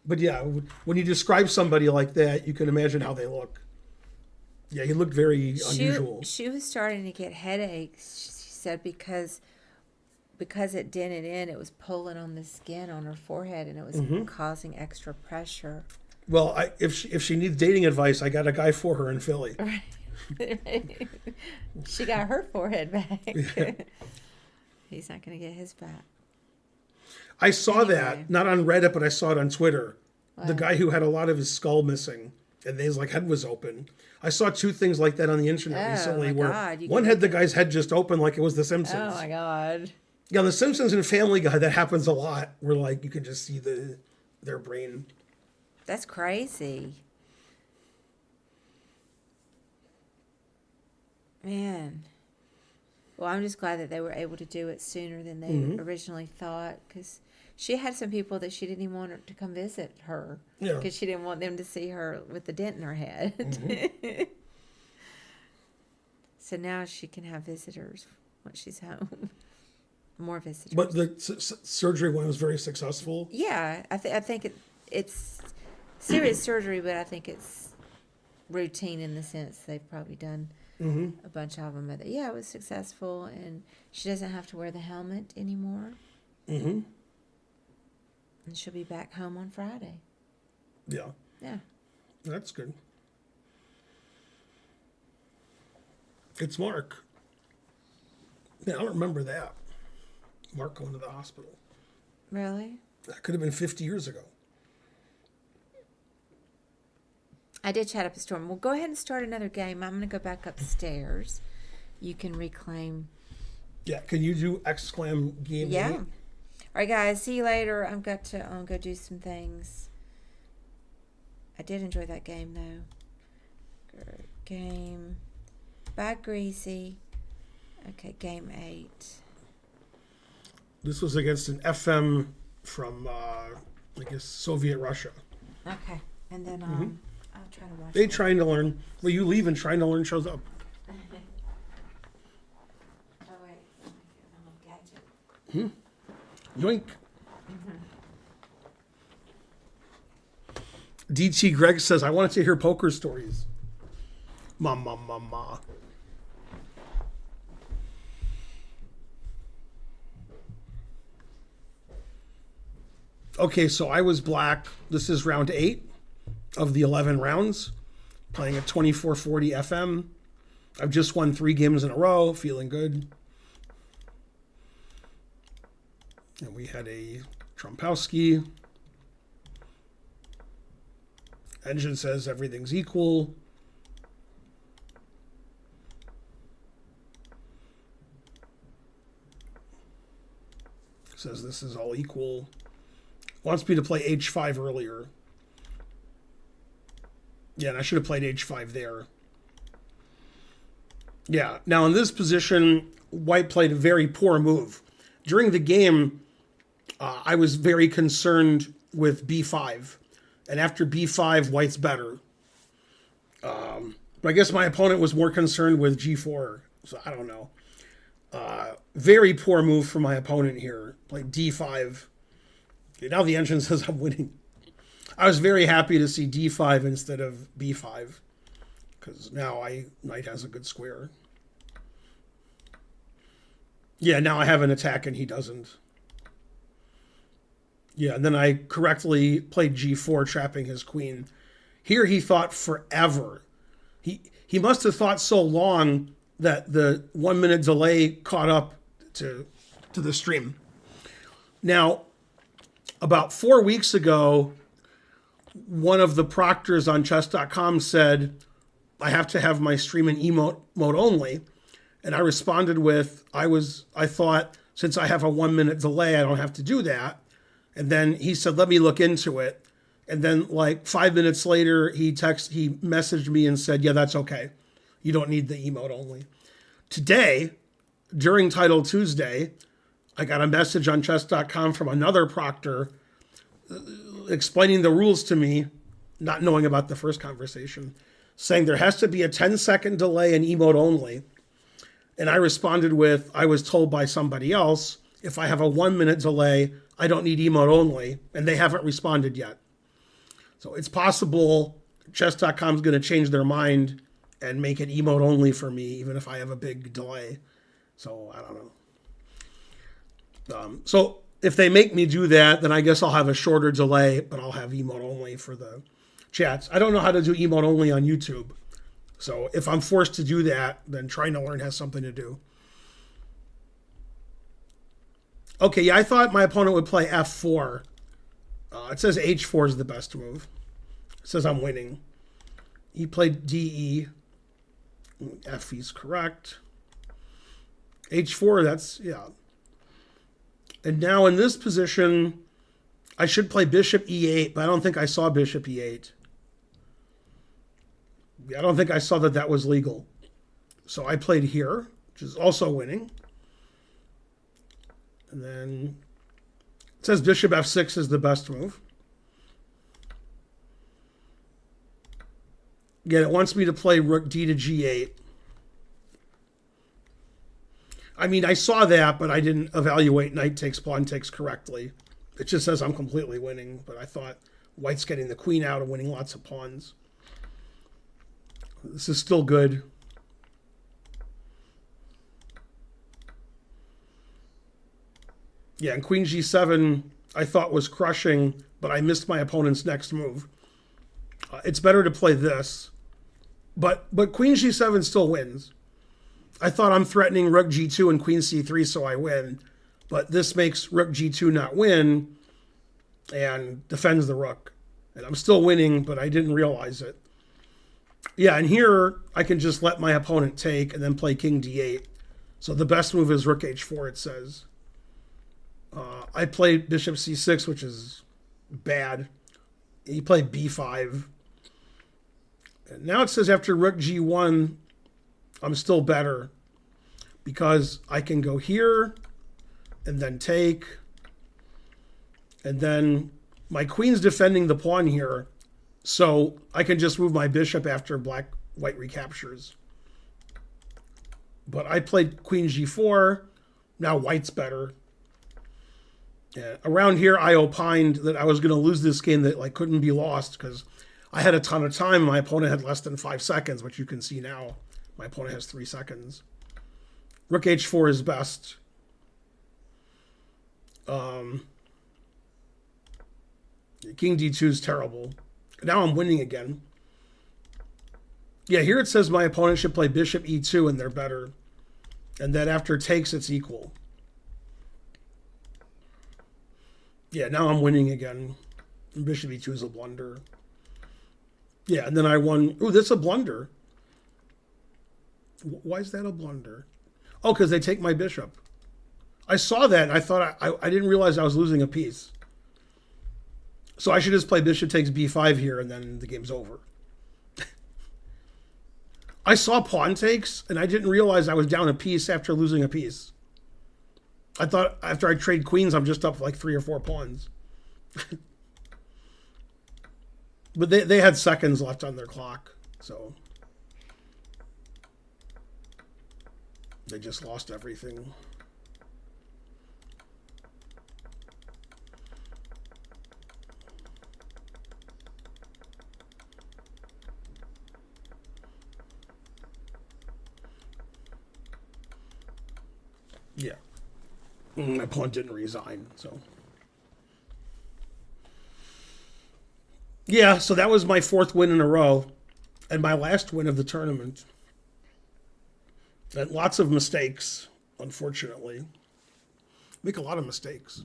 But yeah, when you describe somebody like that, you can imagine how they look. Yeah, he looked very unusual. She was starting to get headaches, she said, because it dented in, it was pulling on the skin on her forehead, and it was causing extra pressure. Well, if she needs dating advice, I got a guy for her in Philly. Right. She got her forehead back. Yeah. He's not going to get his back. I saw that, not on Reddit, but I saw it on Twitter. What? The guy who had a lot of his skull missing, and his head was open. I saw two things like that on the internet recently, where one had the guy's head just open like it was The Simpsons. Oh my God. Yeah, on The Simpsons and Family Guy, that happens a lot, where you can just see their brain. That's crazy. Man. Well, I'm just glad that they were able to do it sooner than they originally thought, because she had some people that she didn't even want her to come visit her, because she didn't want them to see her with the dent in her head. So now she can have visitors once she's home. More visitors. But the surgery one was very successful. Yeah, I think it's serious surgery, but I think it's routine in the sense they've probably done a bunch of them. But yeah, it was successful, and she doesn't have to wear the helmet anymore. And she'll be back home on Friday. Yeah. Yeah. That's good. It's Mark. Yeah, I don't remember that. Mark going to the hospital. Really? That could have been 50 years ago. I did chat up a storm. Well, go ahead and start another game. I'm going to go back upstairs. You can reclaim. Yeah, can you do exclam game? Yeah. All right, guys. See you later. I've got to go do some things. I did enjoy that game, though. Game. Bye, Greasy. Okay, game 8. This was against an FM from, Soviet Russia. Okay. And then I'll try to watch They it. trying to learn. Well, you leave and trying to learn shows up. Oh, wait. A little gadget. Yoink. DT Greg says, I wanted to hear poker stories. Ma. Okay, so I was black. This is round 8. of the 11 rounds, playing at 2440 FM. I've just won 3 games in a row, feeling good. And we had a Trumpowski. Engine says everything's equal. Says this is all equal. Wants me to play H5 earlier. Yeah, and I should have played H5 there. Yeah, now in this position, White played a very poor move. During the game, I was very concerned with B5. And after B5, White's better. But I guess my opponent was more concerned with G4. So I don't know. Very poor move from my opponent here. Played D5. Okay, now the engine says I'm winning. I was very happy to see D5 instead of B5. Because now Knight has a good square. Yeah, now I have an attack and he doesn't. Yeah, and then I correctly played G4, trapping his queen. Here he thought forever. He must have thought so long that the 1 minute delay caught up to the stream. Now, about 4 weeks ago, one of the proctors on chess.com said, I have to have my stream in emote mode only. And I responded with, I thought, since I have a 1 minute delay, I don't have to do that. And then he said, let me look into it. And then like 5 minutes later, he messaged me and said, yeah, that's okay. You don't need the emote only. Today, during Title Tuesday, I got a message on chess.com from another proctor explaining the rules to me, not knowing about the first conversation, saying there has to be a 10-second delay in emote only. And I responded with, I was told by somebody else, if I have a 1 minute delay, I don't need emote only. And they haven't responded yet. So it's possible chess.com is going to change their mind and make it emote only for me, even if I have a big delay. So I don't know. So if they make me do that, then I guess I'll have a shorter delay, but I'll have emote only for the chats. I don't know how to do emote only on YouTube. So if I'm forced to do that, then trying to learn has something to do. Okay, yeah, I thought my opponent would play F4. It says H4 is the best move. It says I'm winning. He played DE. F is correct. H4, that's, yeah. And now in this position, I should play Bishop E8, but I don't think I saw Bishop E8. I don't think I saw that was legal. So I played here, which is also winning. And then it says Bishop F6 is the best move. Again, it wants me to play Rook D to G8. I mean, I saw that, but I didn't evaluate knight takes, pawn takes correctly. It just says I'm completely winning, but I thought White's getting the queen out and winning lots of pawns. This is still good. Yeah, and Queen G7 I thought was crushing, but I missed my opponent's next move. It's better to play this. But Queen G7 still wins. I thought I'm threatening Rook G2 and Queen C3 so I win. But this makes Rook G2 not win and defends the Rook. And I'm still winning, but I didn't realize it. Yeah, and here I can just let my opponent take and then play King D8. So the best move is Rook H4, it says. I played Bishop C6, which is bad. He played B5. And now it says after Rook G1, I'm still better because I can go here and then take. And then my queen's defending the pawn here. So I can just move my bishop after white recaptures. But I played Queen G4. Now White's better. Yeah, around here, I opined that I was going to lose this game that couldn't be lost because I had a ton of time. My opponent had less than 5 seconds, which you can see now. My opponent has 3 seconds. Rook H4 is best. King D2 is terrible. Now I'm winning again. Yeah, here it says my opponent should play bishop e2 and they're better. And then after takes, it's equal. Yeah, now I'm winning again. Bishop e2 is a blunder. Yeah, and then I won. Ooh, that's a blunder. Why is that a blunder? Oh, because they take my bishop. I saw that and I thought I didn't realize I was losing a piece. So I should just play bishop takes b5 here and then the game's over. I saw pawn takes and I didn't realize I was down a piece after losing a piece. I thought after I trade queens, I'm just up like 3 or 4 pawns. But they had seconds left on their clock, so they just lost everything. Yeah. My pawn didn't resign, so. Yeah, so that was my 4th win in a row and my last win of the tournament. And lots of mistakes, unfortunately. Make a lot of mistakes.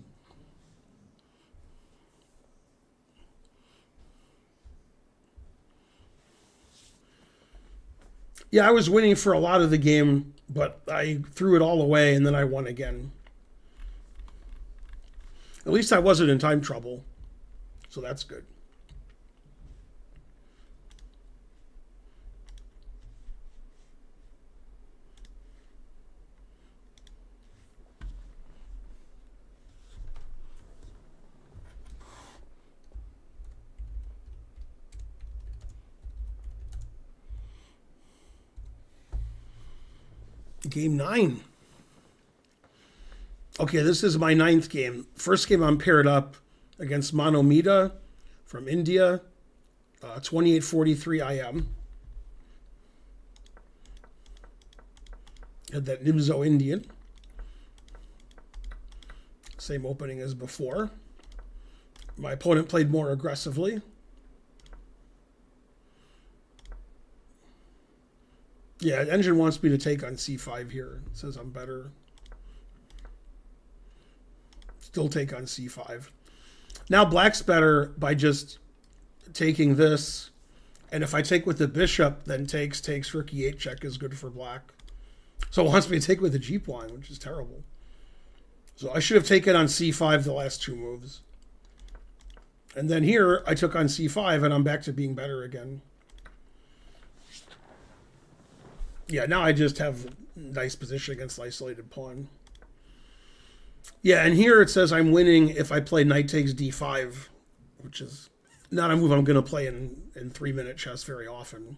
Yeah, I was winning for a lot of the game, but I threw it all away and then I won again. At least I wasn't in time trouble, so that's good. Game 9. Okay, this is my 9th game. First game I'm paired up against Manomita from India, 2843 IM. Had that Nimzo Indian. Same opening as before. My opponent played more aggressively. Yeah, Engine wants me to take on c5 here. It says I'm better. Still take on c5. Now black's better by just taking this. And if I take with the bishop, then takes rook e8 check is good for black. So it wants me to take with the g pawn, which is terrible. So I should have taken on c5 the last 2 moves. And then here I took on c5 and I'm back to being better again. Yeah, now I just have nice position against the isolated pawn. Yeah, and here it says I'm winning if I play knight takes d5, which is not a move I'm going to play in 3-minute chess very often.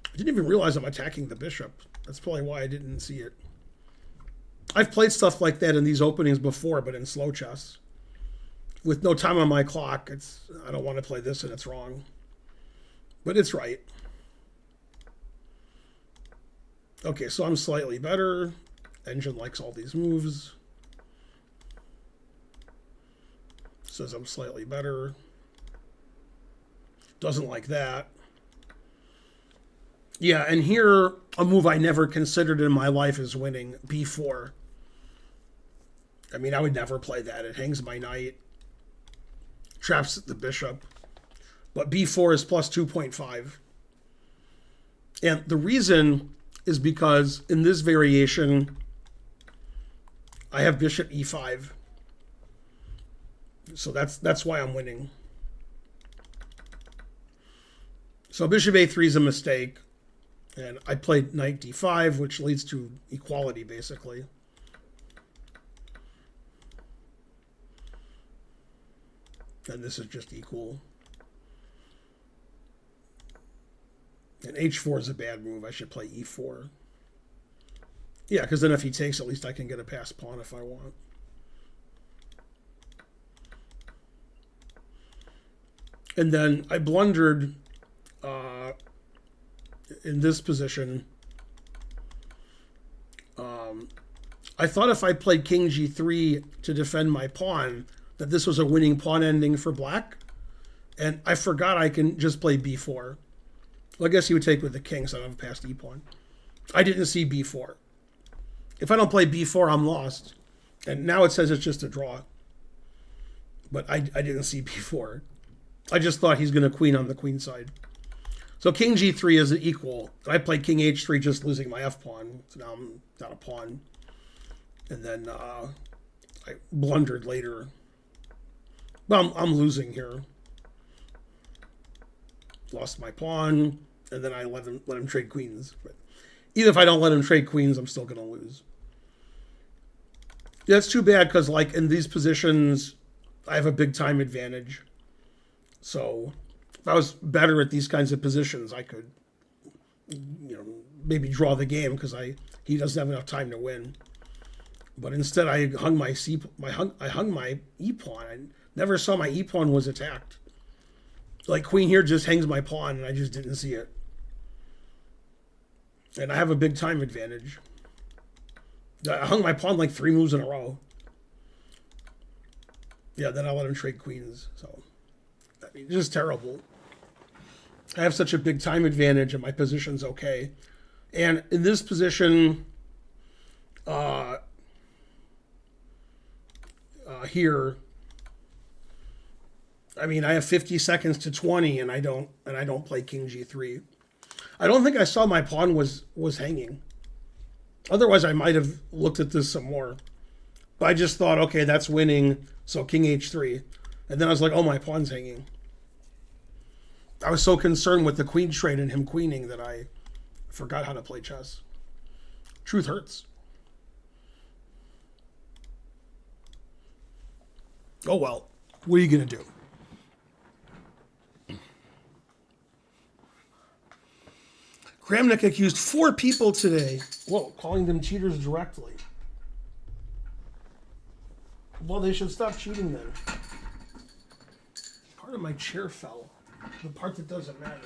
I didn't even realize I'm attacking the bishop. That's probably why I didn't see it. I've played stuff like that in these openings before, but in slow chess. With no time on my clock, I don't want to play this and it's wrong. But it's right. Okay, so I'm slightly better. Engine likes all these moves. Says I'm slightly better. Doesn't like that. Yeah, and here, a move I never considered in my life is winning, b4. I mean, I would never play that. It hangs my knight. Traps the bishop. But b4 is plus 2.5. And the reason is because in this variation, I have bishop e5. So that's why I'm winning. So bishop a3 is a mistake. And I played knight d5, which leads to equality, basically. And this is just equal. And h4 is a bad move. I should play e4. Yeah, because then if he takes, at least I can get a passed pawn if I want. And then I blundered in this position. I thought if I played king g3 to defend my pawn, that this was a winning pawn ending for black. And I forgot I can just play b4. Well, I guess he would take with the king, so I don't have a passed e pawn. I didn't see b4. If I don't play b4, I'm lost. And now it says it's just a draw. But I didn't see b4. I just thought he's going to queen on the queen side. So king g3 is an equal. I played king h3, just losing my f pawn. So now I'm down a pawn. And then I blundered later. Well, I'm losing here. Lost my pawn, and then I let him trade queens. But even if I don't let him trade queens, I'm still going to lose. Yeah, it's too bad because, like, in these positions, I have a big time advantage. So if I was better at these kinds of positions, I could, maybe draw the game because he doesn't have enough time to win. But instead, I hung my e pawn. I never saw my e pawn was attacked. Like, queen here just hangs my pawn, and I just didn't see it. And I have a big time advantage. I hung my pawn like 3 moves in a row. Yeah, then I let him trade queens. So, I mean, just terrible. I have such a big time advantage, and my position's okay. And in this position, here, I mean, I have 50 seconds to 20, and I don't play king g3. I don't think I saw my pawn was hanging. Otherwise, I might have looked at this some more. But I just thought, okay, that's winning, so king h3. And then I was like, oh, my pawn's hanging. I was so concerned with the queen trade and him queening that I forgot how to play chess. Truth hurts. Oh, well, what are you going to do? Kramnik accused 4 people today. Whoa, calling them cheaters directly. Well, they should stop cheating then. Part of my chair fell. The part that doesn't matter.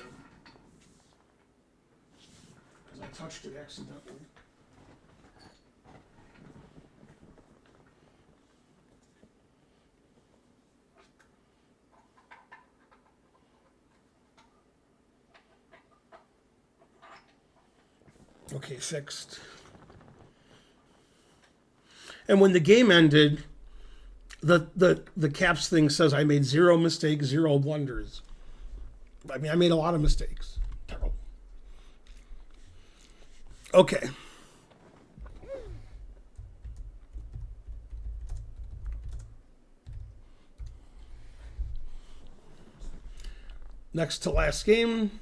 Because I touched it accidentally. Okay, fixed. And when the game ended, the caps thing says I made 0 mistakes, 0 blunders. I mean, I made a lot of mistakes. Terrible. Okay. Next to last game.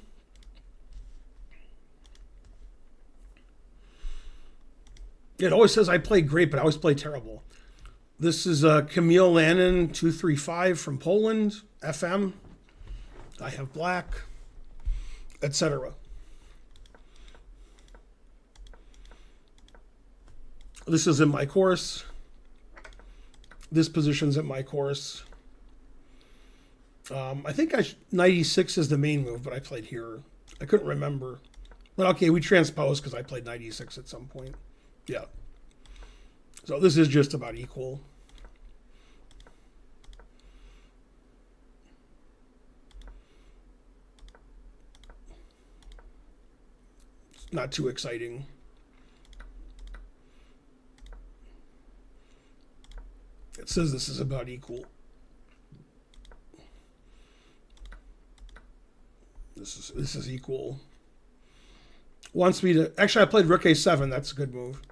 It always says I played great, but I always play terrible. This is Camille Lannon 235 from Poland, FM. I have black, etc. This is in my course. This position's in my course. I think knight e6 is the main move, but I played here. I couldn't remember. But okay, we transposed because I played knight e6 at some point. Yeah. So this is just about equal. It's not too exciting. It says this is about equal. This is equal. Wants me to... Actually, I played rook a7. That's a good move.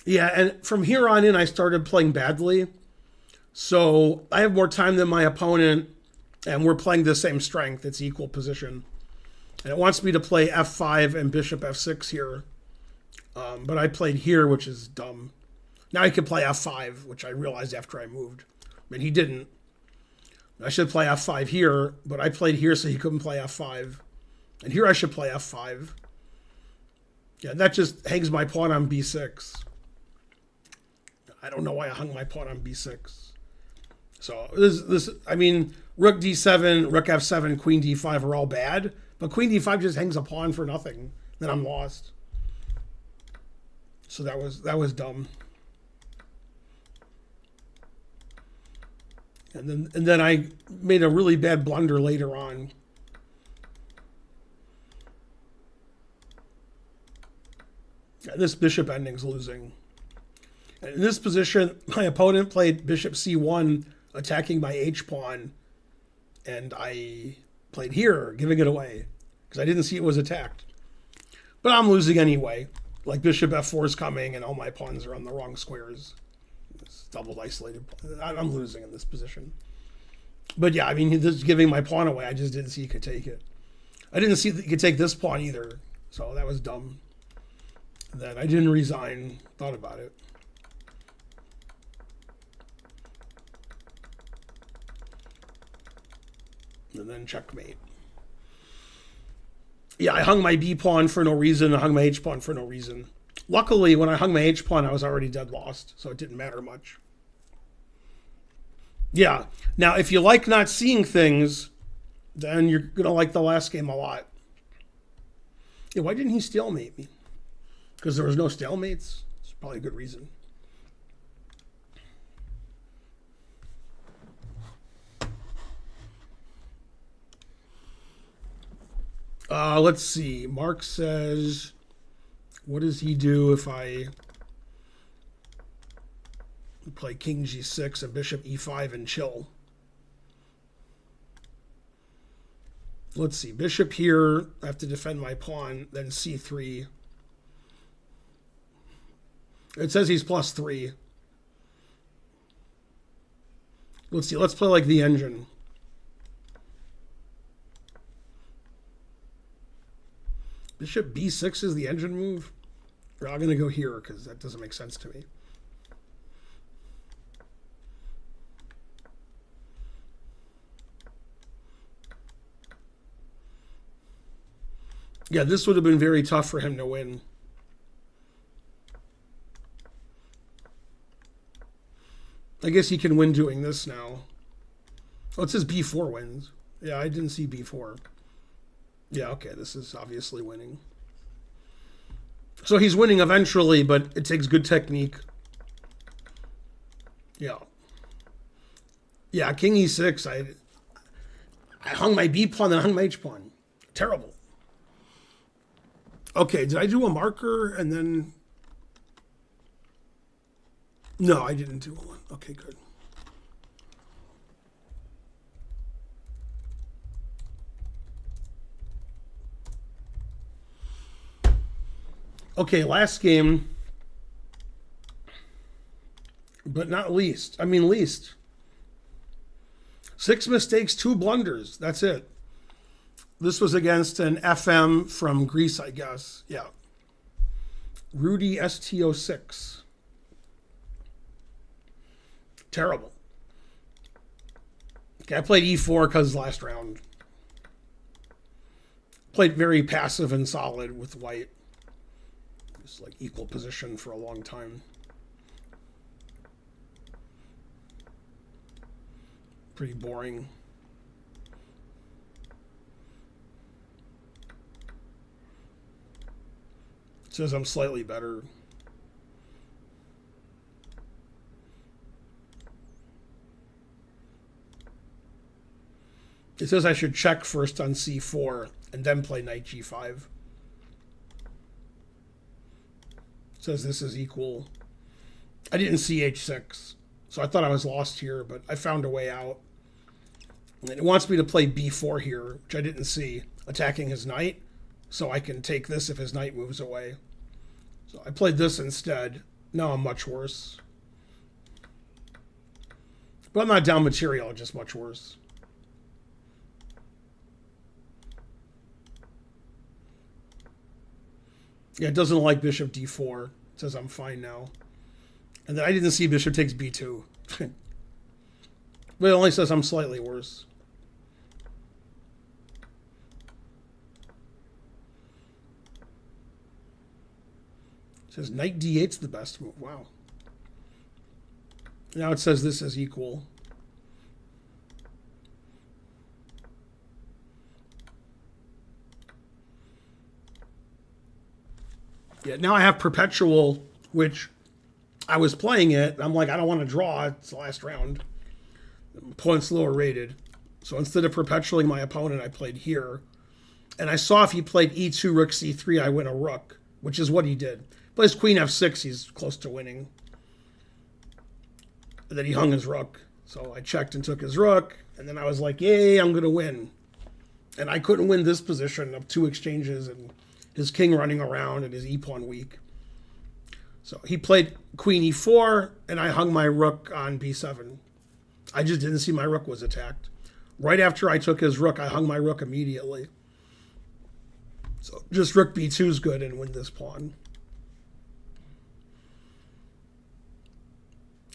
Yeah, and from here on in, I started playing badly. So I have more time than my opponent, and we're playing the same strength. It's equal position. And it wants me to play f5 and bishop f6 here. But I played here, which is dumb. Now he can play f5, which I realized after I moved. But he didn't. I should play f5 here, but I played here so he couldn't play f5. And here I should play f5. Yeah, that just hangs my pawn on b6. I don't know why I hung my pawn on b6. So this I mean, rook d7, rook f7, queen d5 are all bad, but queen d5 just hangs a pawn for nothing. Then I'm lost. So that was dumb. And then I made a really bad blunder later on. This bishop ending's losing. And in this position, my opponent played bishop c1, attacking my h-pawn, and I played here, giving it away, because I didn't see it was attacked. But I'm losing anyway. Like bishop f4 is coming, and all my pawns are on the wrong squares. It's double isolated. I'm losing in this position. But yeah, I mean, he's just giving my pawn away. I just didn't see he could take it. I didn't see that he could take this pawn either, so that was dumb. And then I didn't resign, thought about it. And then checkmate. Yeah, I hung my b pawn for no reason. I hung my h pawn for no reason. Luckily, when I hung my h pawn, I was already dead lost, so it didn't matter much. Yeah. Now, if you like not seeing things, then you're gonna like the last game a lot. Yeah, why didn't he stalemate me? Because there was no stalemates. It's probably a good reason. Let's see. Mark says, what does he do if I play king g6 and bishop e5 and chill? Let's see. Bishop here. I have to defend my pawn. Then c3. It says he's +3. Let's see. Let's play like the engine. Bishop b6 is the engine move? Or I'm going to go here because that doesn't make sense to me. Yeah, this would have been very tough for him to win. I guess he can win doing this now. Oh, it says b4 wins. Yeah, I didn't see b4. Yeah, okay, this is obviously winning. So he's winning eventually, but it takes good technique. Yeah. Yeah, king e6. I hung my b pawn, then I hung my h pawn. Terrible. Okay, did I do a marker and then... No, I didn't do one. Okay, good. Okay, last game, but not least. I mean, least. 6 mistakes, 2 blunders. That's it. This was against an FM from Greece, I guess. Yeah. Rudy STO6. Terrible. Okay, I played e4 because last round. Played very passive and solid with white. Just like equal position for a long time. Pretty boring. It says I'm slightly better. It says I should check first on c4 and then play knight g5. It says this is equal. I didn't see h6, so I thought I was lost here, but I found a way out. And it wants me to play b4 here, which I didn't see, attacking his knight, so I can take this if his knight moves away. So I played this instead. Now I'm much worse. But I'm not down material, just much worse. Yeah, it doesn't like bishop d4. It says I'm fine now. And then I didn't see bishop takes b2. But it only says I'm slightly worse. It says knight d8's the best move. Wow. Now it says this is equal. Yeah, now I have perpetual, which I was playing it. And I'm like, I don't want to draw. It's the last round. points lower rated. So instead of perpetuating my opponent, I played here. And I saw if he played e2, rook c3, I win a rook, which is what he did. Plays queen f6, he's close to winning. And then he hung his rook. So I checked and took his rook. And then I was like, yay, I'm going to win. And I couldn't win this position of 2 exchanges and his king running around and his e-pawn weak. So he played queen e4, and I hung my rook on b7. I just didn't see my rook was attacked. Right after I took his rook, I hung my rook immediately. So just rook b2 is good and win this pawn.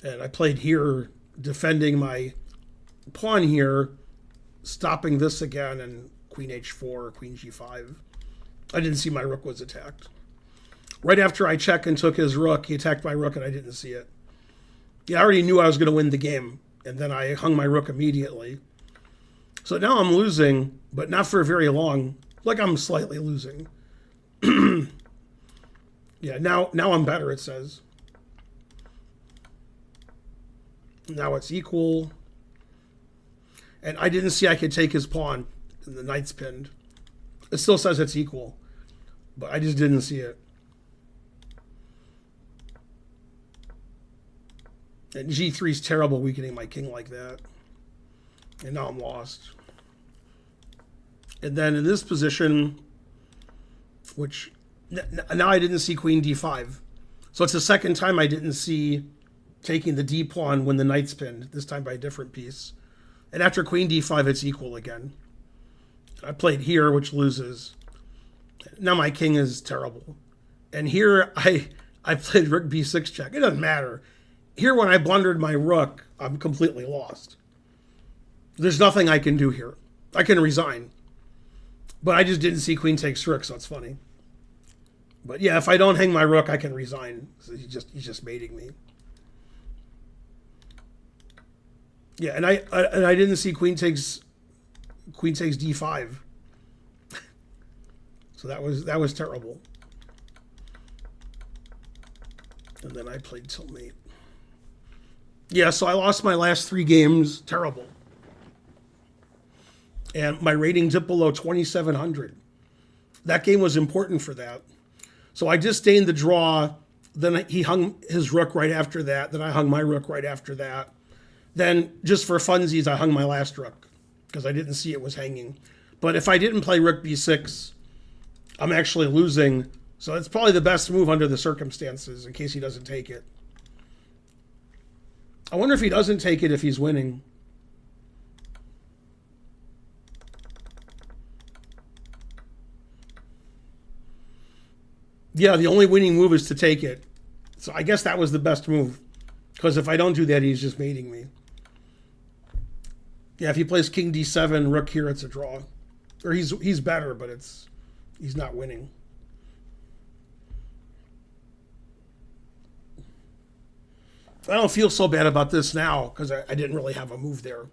And I played here, defending my pawn here, stopping this again, and queen h4, queen g5. I didn't see my rook was attacked. Right after I checked and took his rook, he attacked my rook, and I didn't see it. Yeah, I already knew I was going to win the game, and then I hung my rook immediately. So now I'm losing, but not for very long. Like I'm slightly losing. Yeah, now I'm better, it says. Now it's equal. And I didn't see I could take his pawn, and the knight's pinned. It still says it's equal, but I just didn't see it. And g3 is terrible, weakening my king like that. And now I'm lost. And then in this position, which now I didn't see queen d5. So it's the second time I didn't see taking the d pawn when the knight's pinned, this time by a different piece. And after queen d5, it's equal again. I played here, which loses. Now my king is terrible. And here I played rook b6 check. It doesn't matter. Here, when I blundered my rook, I'm completely lost. There's nothing I can do here. I can resign. But I just didn't see queen takes rook, so it's funny. But yeah, if I don't hang my rook, I can resign. So he's just mating me. Yeah, and I didn't see queen takes d5. So that was terrible. And then I played tillmate. Yeah, so I lost my last 3 games. Terrible. And my rating dipped below 2,700. That game was important for that. So I disdained the draw. Then he hung his rook right after that. Then I hung my rook right after that. Then, just for funsies, I hung my last rook because I didn't see it was hanging. But if I didn't play rook b6, I'm actually losing. So it's probably the best move under the circumstances in case he doesn't take it. I wonder if he doesn't take it if he's winning. Yeah, the only winning move is to take it. So I guess that was the best move. Because if I don't do that, he's just mating me. Yeah, if he plays king d7, rook here, it's a draw. Or he's better, but he's not winning. I don't feel so bad about this now because I didn't really have a move there.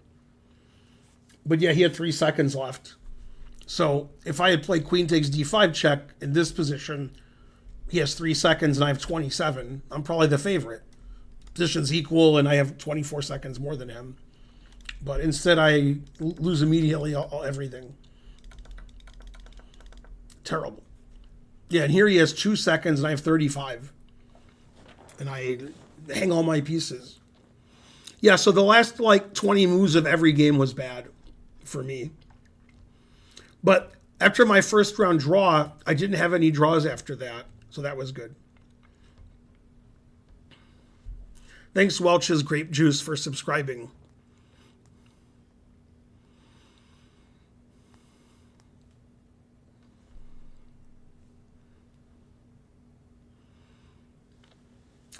But yeah, he had 3 seconds left. So if I had played queen takes d5 check in this position, he has 3 seconds and I have 27. I'm probably the favorite. Position's equal and I have 24 seconds more than him. But instead I lose immediately everything. Terrible. Yeah, and here he has 2 seconds and I have 35. And I hang all my pieces. Yeah, so the last 20 moves of every game was bad for me. But after my first round draw, I didn't have any draws after that. So that was good. Thanks, Welch's Grape Juice, for subscribing.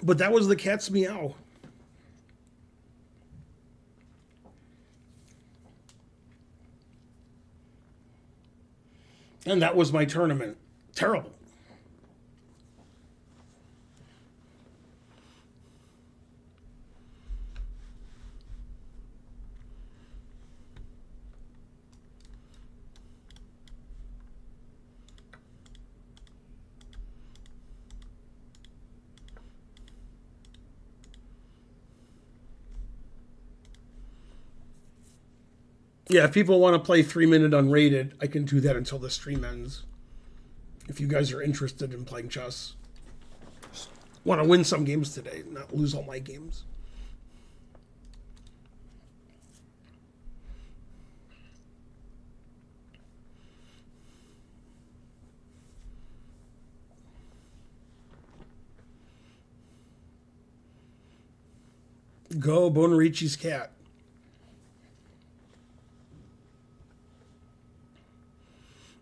But that was the cat's meow. And that was my tournament. Terrible. Yeah, if people want to play 3-minute unrated, I can do that until the stream ends. If you guys are interested in playing chess. Want to win some games today, not lose all my games. Go Bonarici's cat.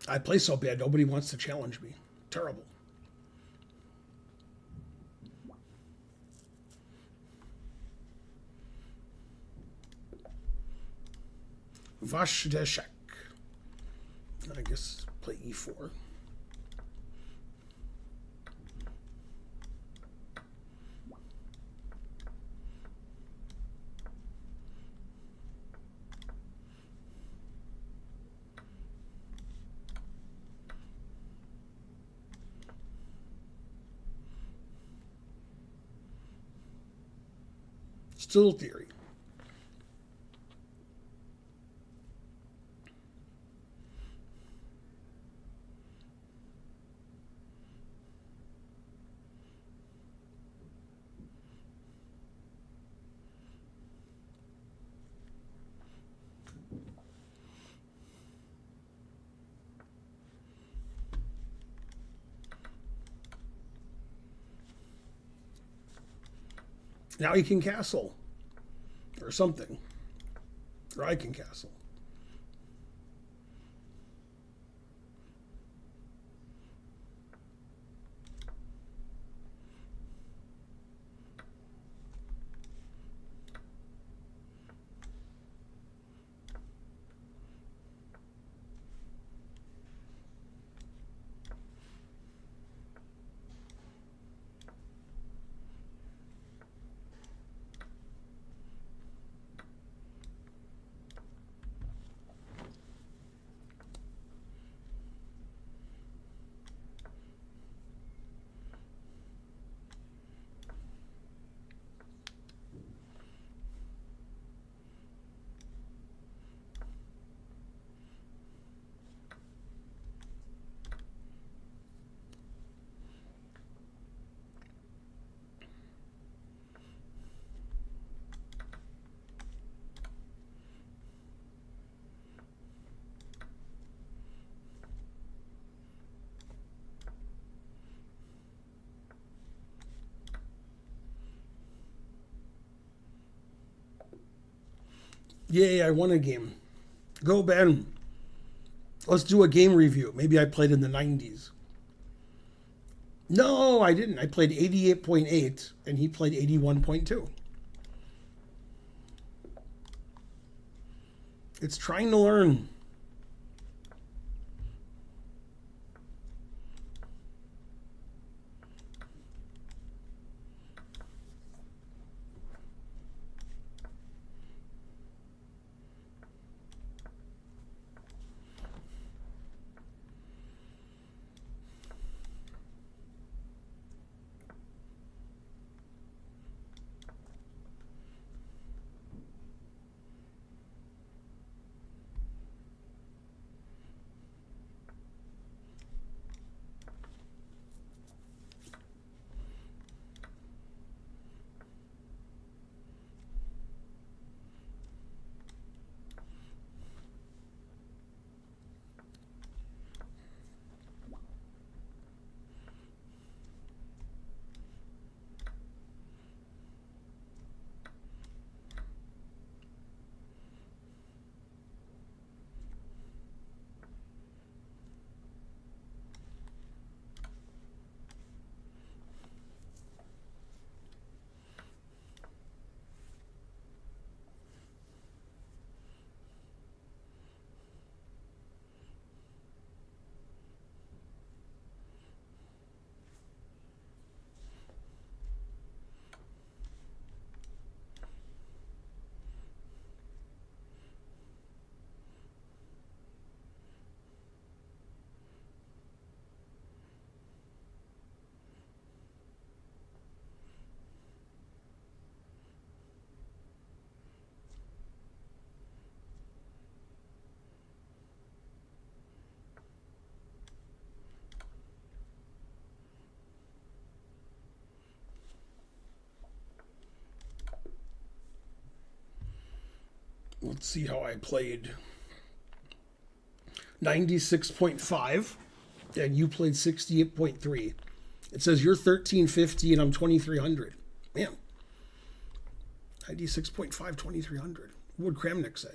I play so bad, nobody wants to challenge me. Terrible. Vashdeshek. I guess play e4. Still theory. Now he can castle. Or something. Or I can castle. Yay, I won a game. Go, Ben. Let's do a game review. Maybe I played in the 90s. No, I didn't. I played 88.8 and he played 81.2. It's trying to learn. Let's see how I played. 96.5, and you played 68.3. It says you're 1350 and I'm 2300. Man. 96.5, 2300. What would Kramnik say?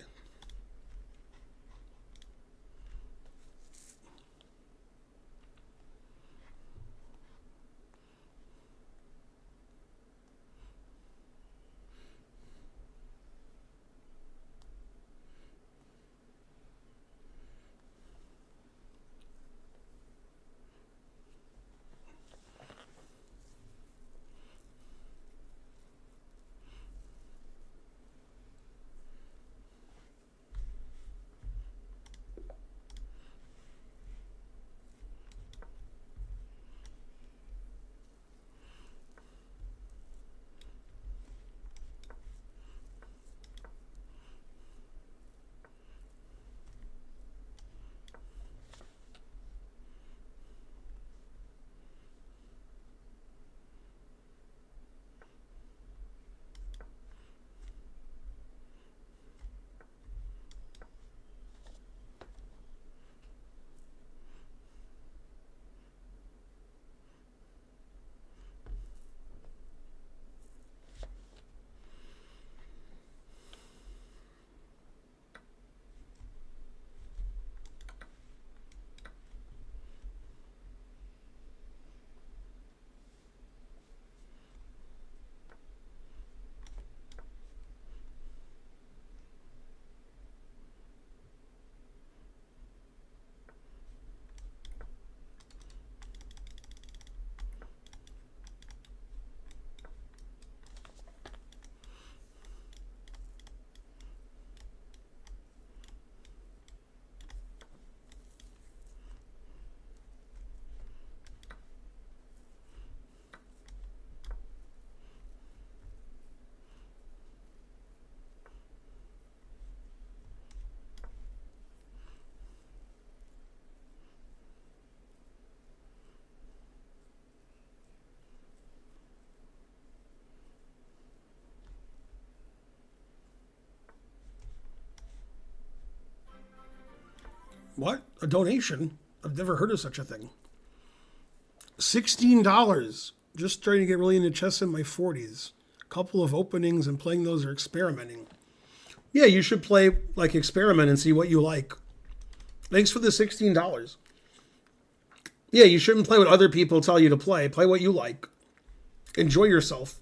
What? A donation? I've never heard of such a thing. $16. Just starting to get really into chess in my 40s. Couple of openings and playing those or experimenting. Yeah, you should play, like, experiment and see what you like. Thanks for the $16. Yeah, you shouldn't play what other people tell you to play. Play what you like. Enjoy yourself.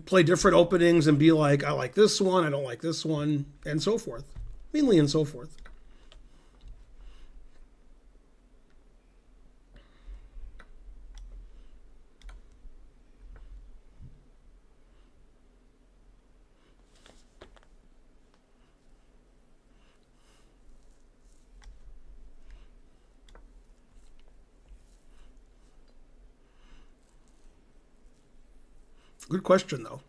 Play different openings and be like, I like this one, I don't like this one, and so forth. Mainly and so forth. Good question, though.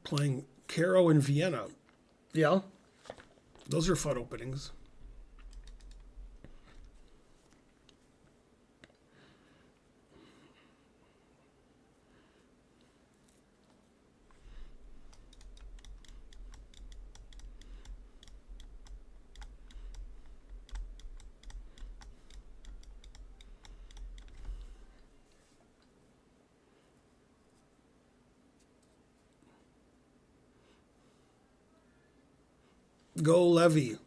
Playing Caro in Vienna. Yeah. Those are fun openings. Go Levy.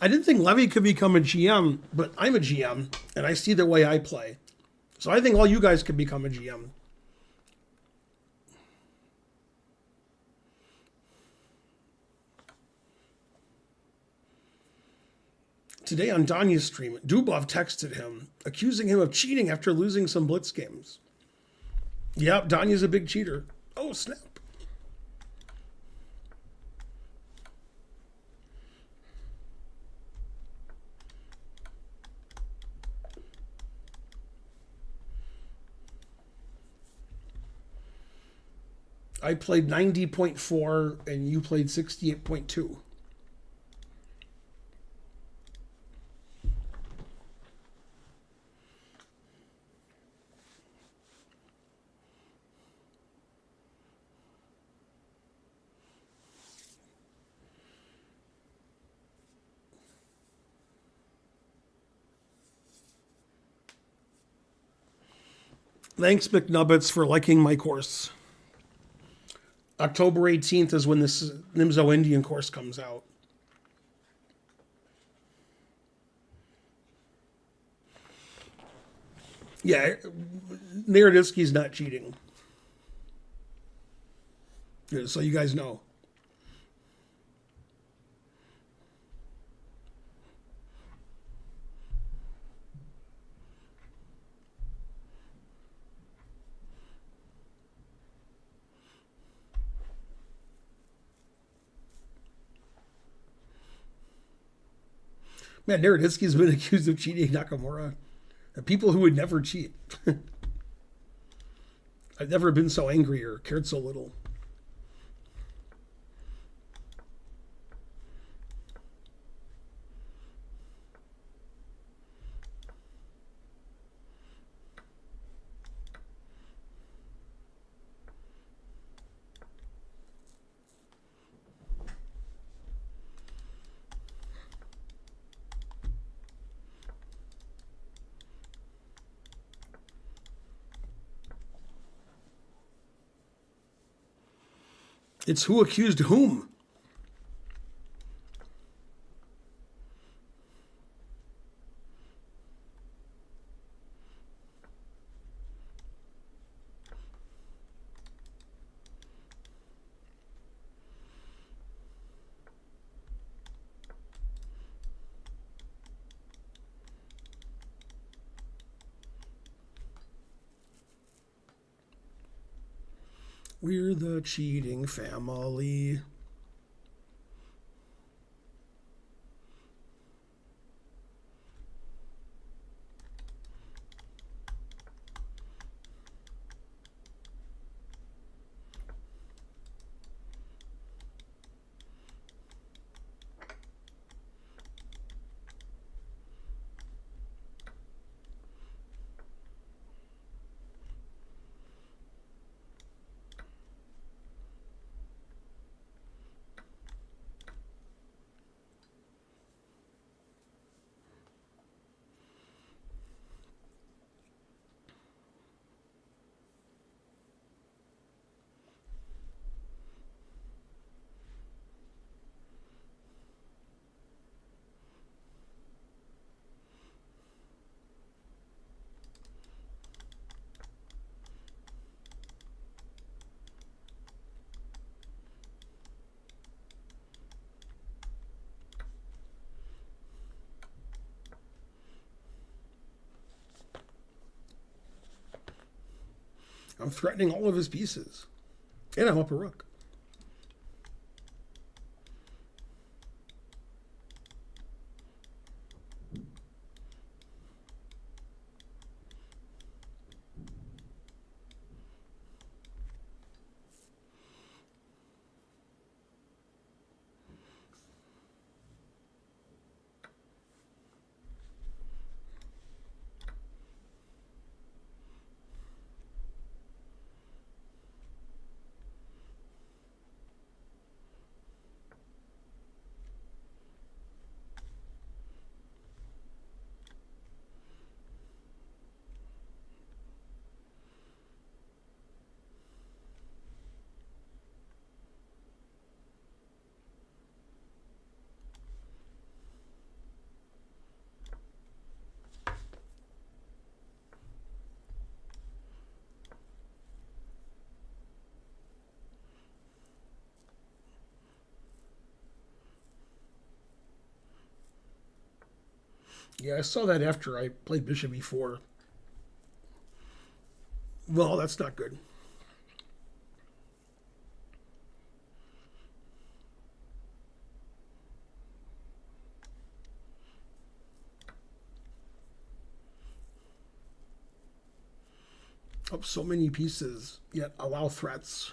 I didn't think Levy could become a GM, but I'm a GM, and I see the way I play. So I think all you guys could become a GM. Today on Danya's stream, Dubov texted him, accusing him of cheating after losing some Blitz games. Yep, Danya's a big cheater. Oh, snap. I played 90.4 and you played 68.2. Thanks, McNubbets, for liking my course. October 18th is when this Nimzo Indian course comes out. Yeah, Naroditsky's not cheating. Yeah, so you guys know. Man, Naroditsky's been accused of cheating Nakamura. People who would never cheat. I've never been so angry or cared so little. It's who accused whom. We're the cheating family. I'm threatening all of his pieces. And I'm up a rook. Yeah, I saw that after I played Bishop E4. Well, that's not good. Up so many pieces, yet allow threats.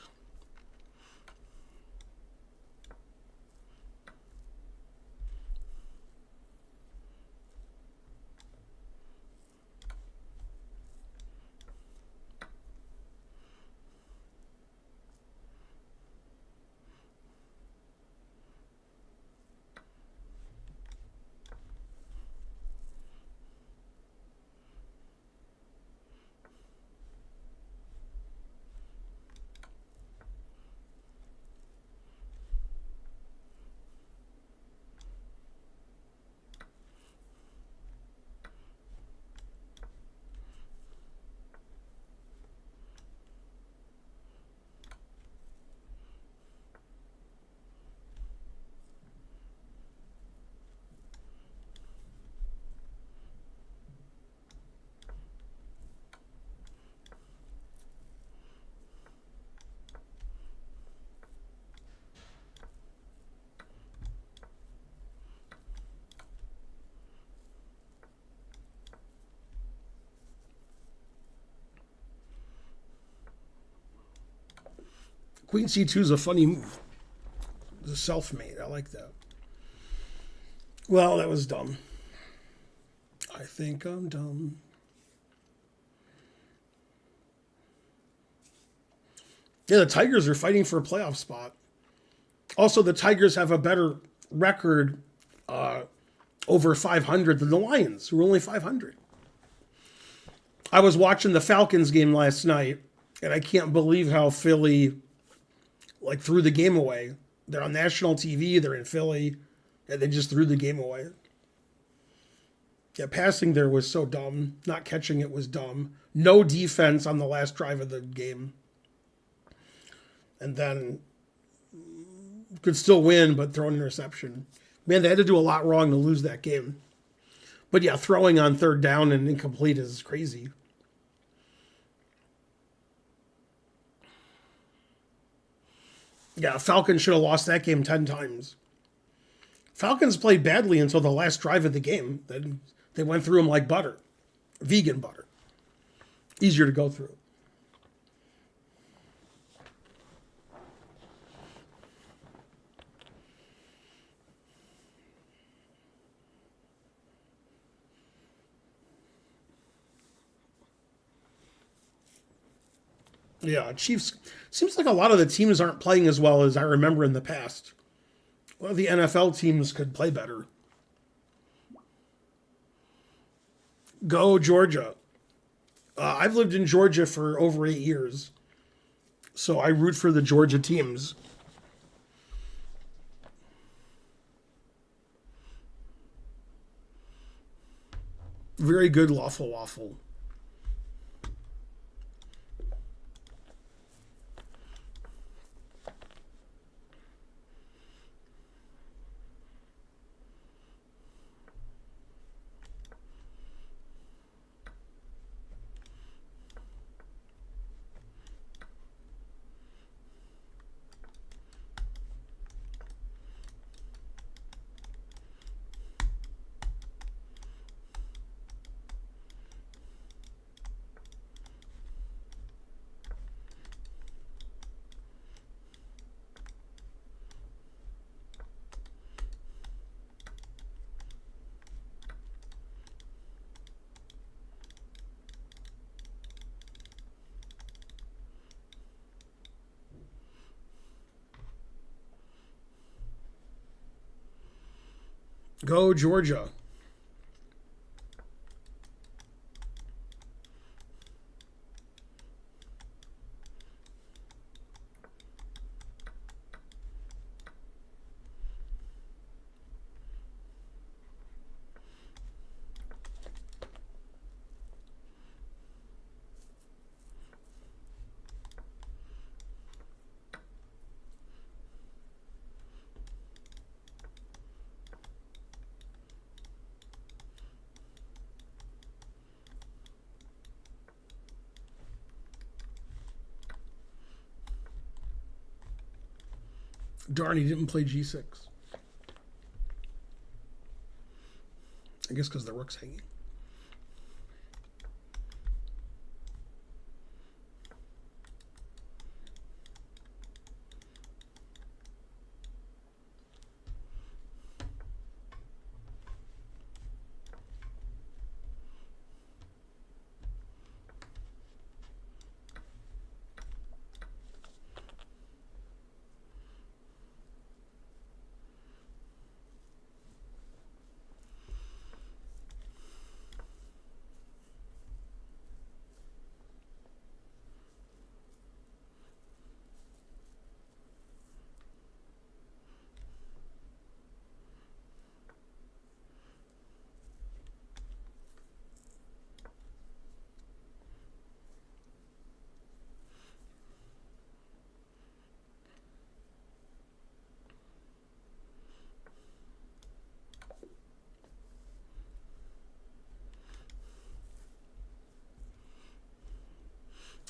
Queen C2 is a funny move. It's a self-made. I like that. Well, that was dumb. I think I'm dumb. Yeah, the Tigers are fighting for a playoff spot. Also, the Tigers have a better record over 500 than the Lions, who are only 500. I was watching the Falcons game last night, and I can't believe how Philly threw the game away. They're on national TV, they're in Philly, and they just threw the game away. Yeah, passing there was so dumb. Not catching it was dumb. No defense on the last drive of the game. And then could still win, but throw an interception. Man, they had to do a lot wrong to lose that game. But yeah, throwing on third down and incomplete is crazy. Yeah, Falcons should have lost that game 10 times. Falcons played badly until the last drive of the game. Then they went through them like butter. Vegan butter. Easier to go through. Yeah, Chiefs. Seems like a lot of the teams aren't playing as well as I remember in the past. A lot of the NFL teams could play better. Go Georgia. I've lived in Georgia for over 8 years, so I root for the Georgia teams. Very good lawful waffle. Go Georgia. Darn, he didn't play G6. I guess because the rook's hanging.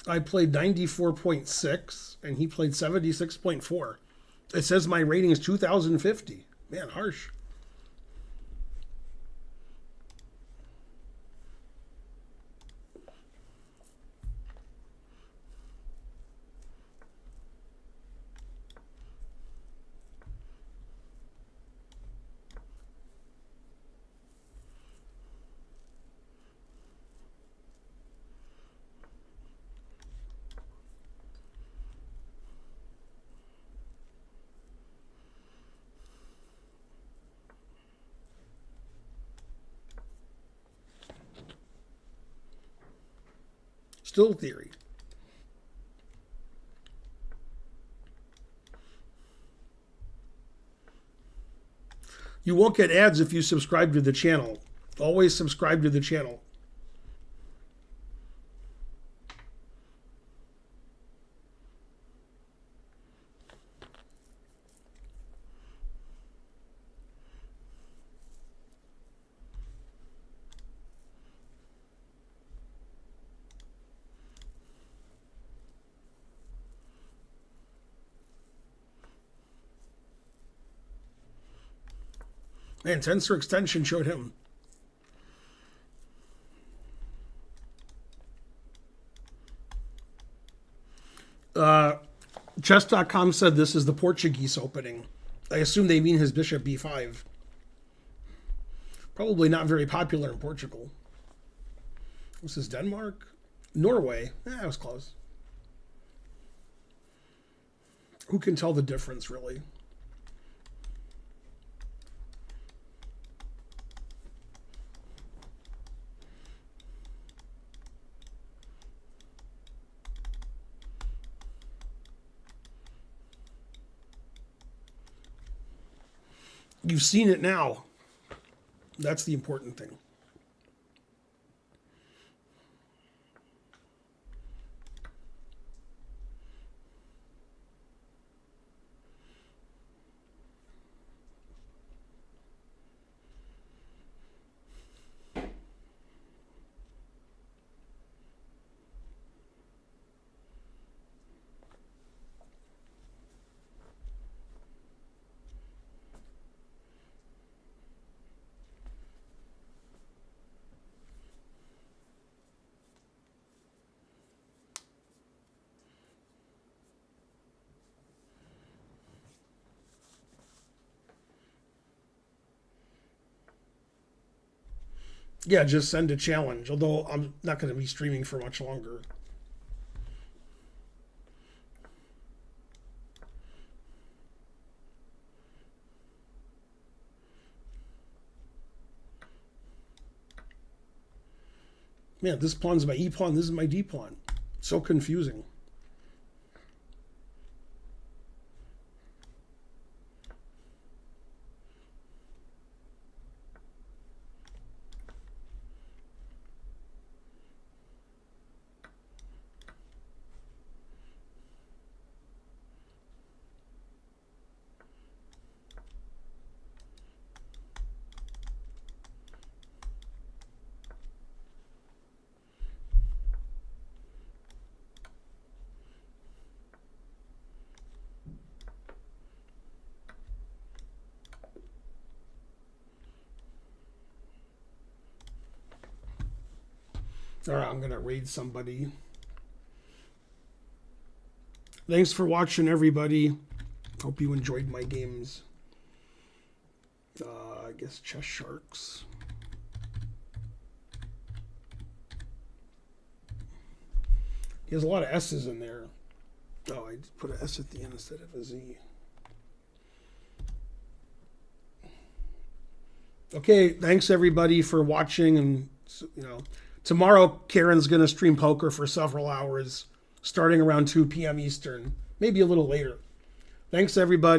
I played 94.6 and he played 76.4. It says my rating is 2050. Man, harsh. Still theory. You won't get ads if you subscribe to the channel. Always subscribe to the channel. Man, tensor extension showed him. Chess.com said this is the Portuguese opening. I assume they mean his bishop b5. Probably not very popular in Portugal. This is Denmark? Norway. That was close. Who can tell the difference, really? You've seen it now. That's the important thing. Yeah, just send a challenge, although I'm not going to be streaming for much longer. Man, this pawn's my E pawn, this is my D pawn. So confusing. All right, I'm going to raid somebody. Thanks for watching, everybody. Hope you enjoyed my games. I guess Chess Sharks. He has a lot of S's in there. Oh, I put an S at the end instead of a Z. Okay, thanks everybody for watching, and tomorrow Karen's going to stream poker for several hours, starting around 2 p.m. Eastern, maybe a little later. Thanks everybody.